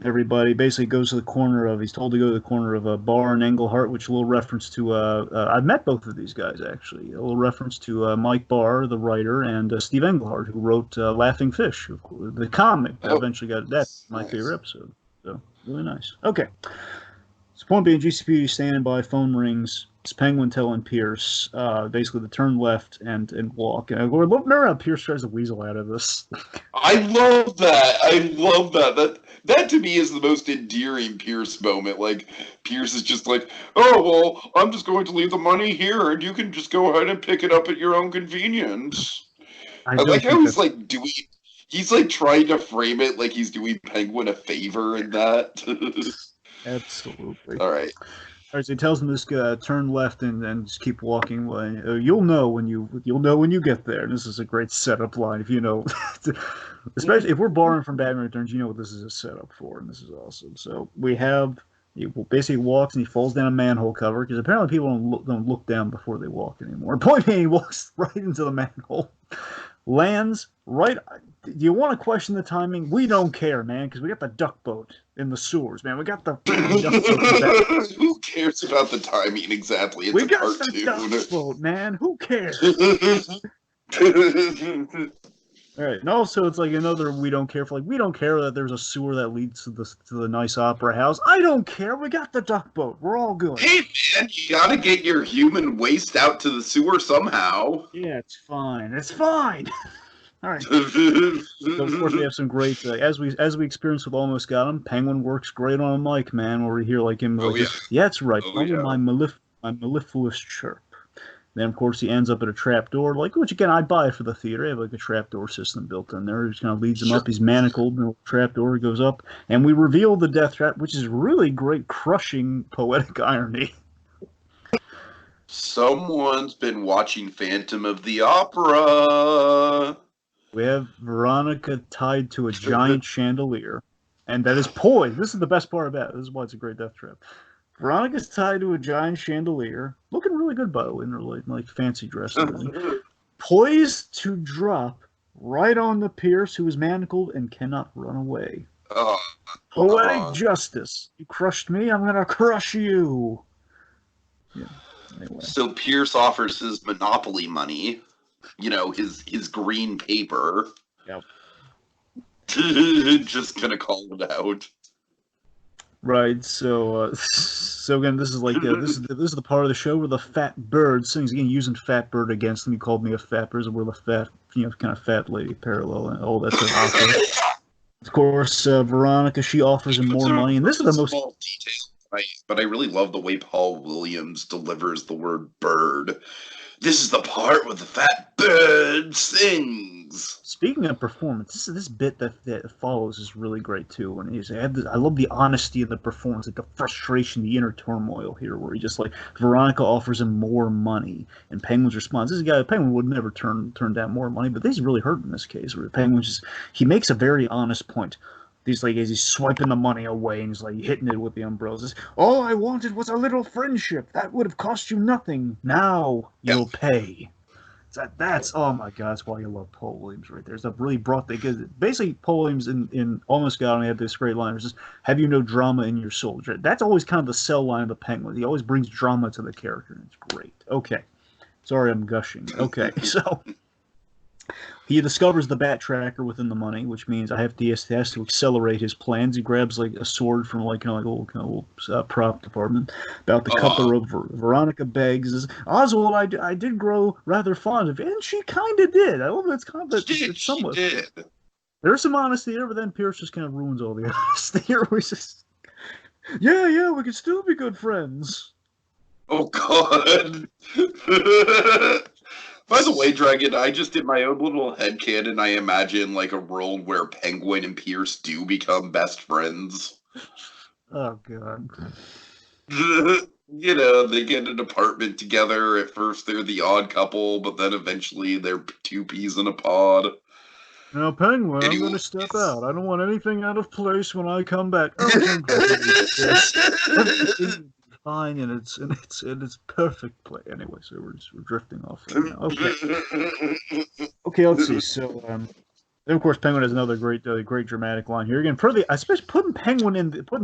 Everybody basically goes to the corner of. He's told to go to the corner of a bar in Englehart, which a little reference to. I've met both of these guys actually. A little reference to Mike Barr, the writer, and Steve Englehart, who wrote Laughing Fish, the comic that eventually got. That's my favorite episode. So really nice. Okay. So point being, GCPD standing by, phone rings. It's Penguin telling Pierce basically to turn left and walk. And remember how Pierce tries to weasel out of this. I love that. That to me is the most endearing Pierce moment. Like, Pierce is just like, oh, well, I'm just going to leave the money here, and you can just go ahead and pick it up at your own convenience. I like how he's like doing. He's like trying to frame it like he's doing Penguin a favor in that. Absolutely. All right. All right, so he tells him this guy turn left and just keep walking. You'll know when you get there. And this is a great setup line. If you know, especially if we're borrowing from Batman Returns, you know what this is a setup for, and this is awesome. So he basically walks and he falls down a manhole cover because apparently people don't look down before they walk anymore. Point being, he walks right into the manhole, lands right. Do you want to question the timing? We don't care, man, because we got the duck boat in the sewers, man. We got the duck boat. Who cares about the timing exactly? It's we a got cartoon. The duck boat, man. Who cares? All right, and also it's like another we don't care for. Like we don't care that there's a sewer that leads to the nice opera house. I don't care. We got the duck boat. We're all good. Hey man, you gotta get your human waste out to the sewer somehow. Yeah, it's fine. It's fine. All right. So of course we have some great as we experienced with Almost Got Him. Penguin works great on a mic, man. Where we hear like him, like, yeah, it's right. My mellifluous chirp. Then of course he ends up at a trap door, like which again I'd buy for the theater. They have like a trap door system built in there. It just kind of leads him up. He's manacled, and the trap door goes up, and we reveal the death trap, which is really great, crushing poetic irony. Someone's been watching Phantom of the Opera. We have Veronica tied to a giant chandelier, and that is poised. This is the best part about it. This is why it's a great death trap. Veronica's tied to a giant chandelier, looking really good, by the way, in her like fancy dress and everything. Poised to drop right on the Pierce, who is manacled and cannot run away. Poetic justice. You crushed me, I'm gonna crush you. Yeah. Anyway. So Pierce offers his Monopoly money. You know, his green paper. Yep. Just gonna call it out. Right. So again, this is like this is the part of the show where the fat bird sings again, using fat bird against him. He called me a fat bird, where the fat, kind of fat lady parallel and all that stuff. Of course, Veronica, she offers him more money, and this is the most. but I really love the way Paul Williams delivers the word bird. This is the part where the fat bird sings. Speaking of performance, this bit that follows is really great too. When I love the honesty of the performance, like the frustration, the inner turmoil here, where he just like Veronica offers him more money, and Penguin's response. This guy, Penguin would never turn down more money, but he's really hurt in this case. Where Penguin just he makes a very honest point. He's like, as he's swiping the money away and he's like hitting it with the umbrellas. All I wanted was a little friendship. That would have cost you nothing. Now you'll pay. That's oh my god, that's why you love Paul Williams right there. That really brought the basically Paul Williams in Almost God Only had this great line. It's just have you no drama in your soul. That's always kind of the sell line of the Penguin. He always brings drama to the character, and it's great. Okay, sorry I'm gushing. Okay, so he discovers the bat tracker within the money, which means he has to accelerate his plans. He grabs like a sword from like a little prop department about to cut the rope. Veronica begs, Oswald, I did grow rather fond of you, and she kind of did. I love that it's kind of it's somewhat. There's some honesty there, but then Pierce just kind of ruins all the honesty here. We just, yeah, we can still be good friends. Oh God. By the way, Dragon, I just did my own little headcanon. I imagine like a world where Penguin and Pierce do become best friends. Oh God. You know, they get an apartment together. At first they're the odd couple, but then eventually they're two peas in a pod. Now, Penguin, I'm going to step out. I don't want anything out of place when I come back. Oh, fine, and it's perfect play. Anyway, so we're drifting off right now. Okay, let's see. So, and of course, Penguin has another great dramatic line here. Again, especially putting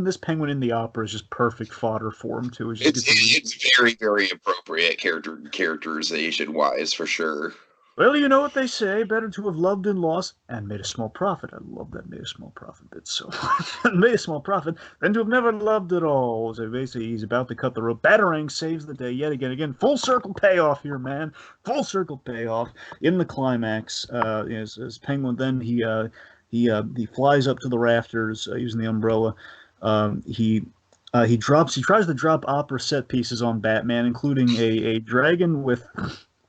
this Penguin in the opera is just perfect fodder for him too. It's very, very appropriate characterization wise for sure. Well, you know what they say, better to have loved and lost and made a small profit. I love that made a small profit bit so much. Made a small profit than to have never loved at all. So basically, he's about to cut the rope. Batarang saves the day yet again. Again, full circle payoff here, man. Full circle payoff in the climax. As Penguin then he flies up to the rafters using the umbrella. He tries to drop opera set pieces on Batman, including a dragon with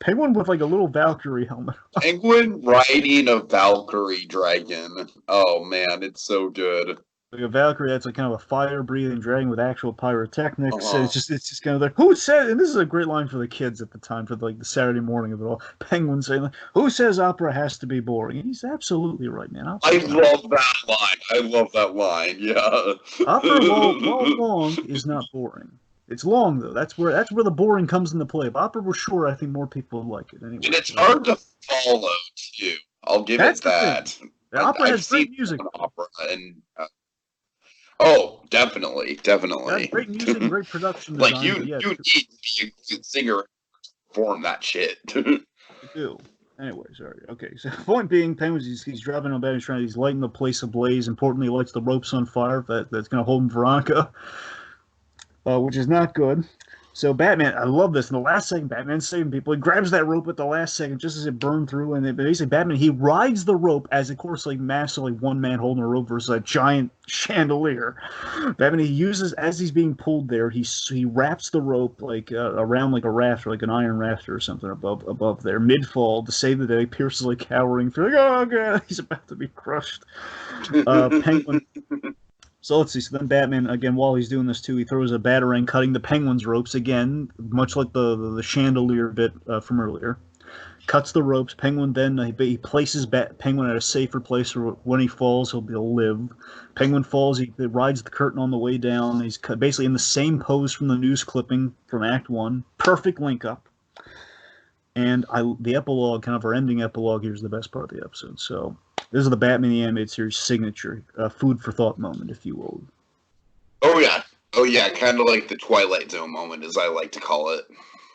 Penguin with like a little Valkyrie helmet. Penguin riding a Valkyrie dragon. Oh man, it's so good. Like a Valkyrie that's like kind of a fire-breathing dragon with actual pyrotechnics. It's just kind of like, who said? And this is a great line for the kids at the time, for like the Saturday morning of it all. Penguin saying, like, "Who says opera has to be boring?" And he's absolutely right, man. I love that line. I love that line. Yeah. Opera, while long, is not boring. It's long though. That's where the boring comes into play. If opera were short, I think more people would like it anyway. And it's hard to follow too. I'll give it that. Opera has great music. Opera and oh, definitely. Great music, great production. Like you need to be a good singer to perform that shit. You do. Anyway, sorry. Okay, so point being, Penguin, he's driving on Batman's trying. He's lighting the place ablaze. Importantly, he lights the ropes on fire. That's going to hold him Veronica. Which is not good. So Batman, I love this. In the last second, Batman's saving people. He grabs that rope at the last second, just as it burned through. And basically, Batman, he rides the rope as, of course, like massively one man holding a rope versus a giant chandelier. Batman, he uses, as he's being pulled there, he wraps the rope like around like a rafter, like an iron rafter or something above there, mid-fall to save the day. Pierce is like cowering through, like, oh god, he's about to be crushed. Penguin. So let's see. So then Batman, again, while he's doing this too, he throws a batarang cutting the Penguin's ropes again, much like the chandelier bit from earlier. Cuts the ropes. Penguin then he places Penguin at a safer place where when he falls, he'll live. Penguin falls. He rides the curtain on the way down. He's basically in the same pose from the news clipping from Act 1. Perfect link up. And the epilogue, kind of our ending epilogue, here's the best part of the episode. So this is the Batman the Animated Series signature food for thought moment, if you will. Oh yeah, kind of like the Twilight Zone moment, as I like to call it.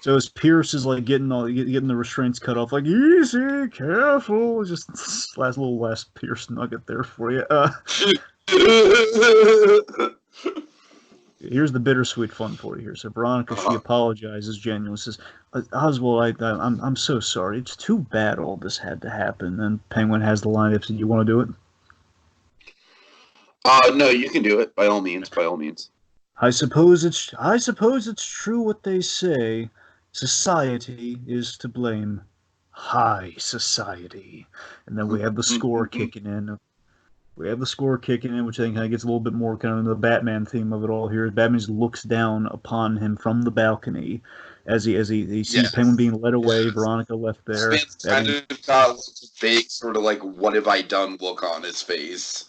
So as Pierce is like getting the restraints cut off, like easy, careful, just last Pierce nugget there for you. Here's the bittersweet fun for you here. So Veronica, she apologizes genuinely, says, Oswald, I'm so sorry. It's too bad all this had to happen. And Penguin has the line up, said, you want to do it? No, you can do it, by all means. I suppose it's true what they say. Society is to blame. High society. And then we have the score kicking in. We have the score kicking in, which I think kind of gets a little bit more kind of the Batman theme of it all here. Batman just looks down upon him from the balcony as he sees Penguin Yes. being led away, Yes. Veronica left there. Spence kind Batman, of got a fake sort of like what have I done look on his face.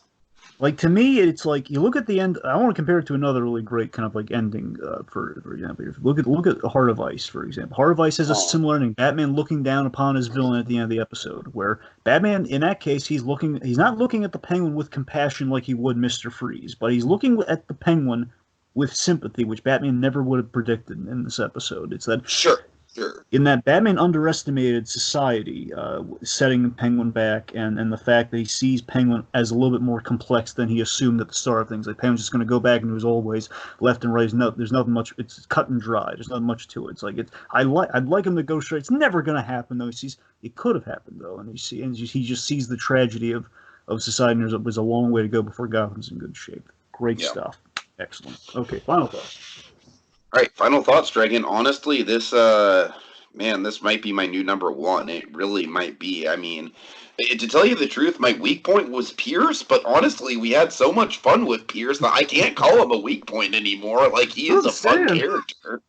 like to me, it's like you look at the end. I want to compare it to another really great kind of like ending. For example, look at Heart of Ice, for example. Heart of Ice has a Oh, similar ending. Batman looking down upon his villain at the end of the episode, where Batman, in that case, he's not looking at the Penguin with compassion like he would Mister Freeze, but he's looking at the Penguin with sympathy, which Batman never would have predicted in this episode. It's that sure, sure. in that Batman underestimated society, setting Penguin back, and the fact that he sees Penguin as a little bit more complex than he assumed at the start of things. Like Penguin's just going to go back into his old ways, left and right. There's nothing much. It's cut and dry. There's nothing much to it. It's like I'd like him to go straight. It's never going to happen though. He sees it could have happened though, and he just sees the tragedy of society. And there's a long way to go before Gotham's in good shape. Great Yeah. stuff. Excellent. Okay, final thoughts. All right, final thoughts, Dragon. Honestly, this man, this might be my new number one. It really might be. I mean, to tell you the truth, my weak point was Pierce, but honestly, we had so much fun with Pierce that I can't call him a weak point anymore. Like he is a fun character.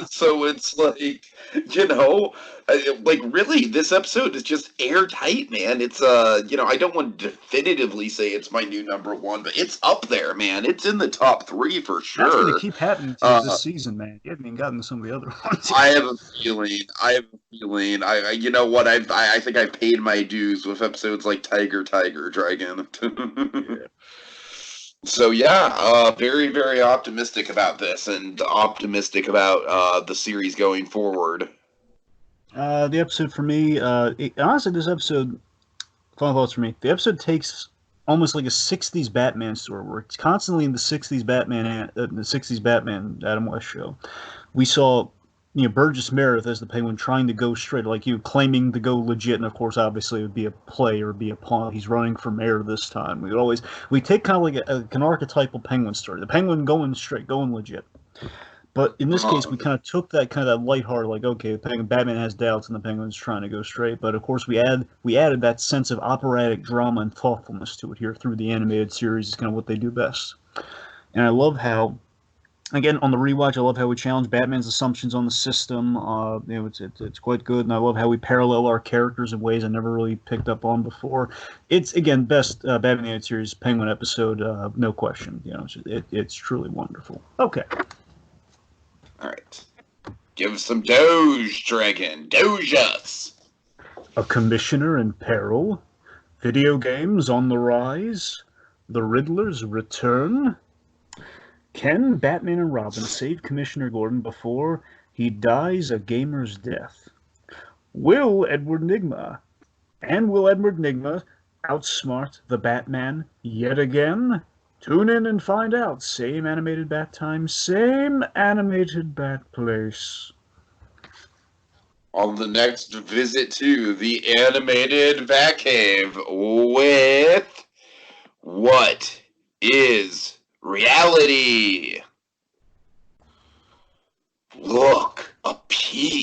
So it's like, you know, like really, this episode is just airtight, man. It's I don't want to definitively say it's my new number one, but it's up there, man. It's in the top three for sure. That's going to keep happening to you this season, man. You haven't even gotten to some of the other ones. I have a feeling. I you know what? I think I paid my dues with episodes like Tiger, Dragon. Yeah. So yeah, very very optimistic about this, and optimistic about the series going forward. The episode for me, honestly, this episode, final thoughts for me. The episode takes almost like a '60s Batman story, where it's constantly in the '60s Batman Adam West show. We saw, Burgess Meredith as the Penguin trying to go straight, like you claiming to go legit, and of course, obviously, it would be a play or be a pawn. He's running for mayor this time. We take kind of like an archetypal Penguin story, the Penguin going straight, going legit. But in this case, we kind of took that lighthearted, like okay, Batman has doubts and the Penguin's trying to go straight. But of course, we added that sense of operatic drama and thoughtfulness to it here through the animated series. Is kind of what they do best. And I love how, again, on the rewatch, I love how we challenge Batman's assumptions on the system. It's quite good, and I love how we parallel our characters in ways I never really picked up on before. It's again best Batman animated series Penguin episode, no question. It's truly wonderful. Okay. All right, give some Doge, Dragon. Doge us. A commissioner in peril. Video games on the rise. The Riddler's return. Can Batman and Robin save Commissioner Gordon before he dies a gamer's death? Will Edward Nygma outsmart the Batman yet again? Tune in and find out. Same animated bat time, same animated bat place. On the next visit to the animated Batcave with What is Reality? Look, a piece.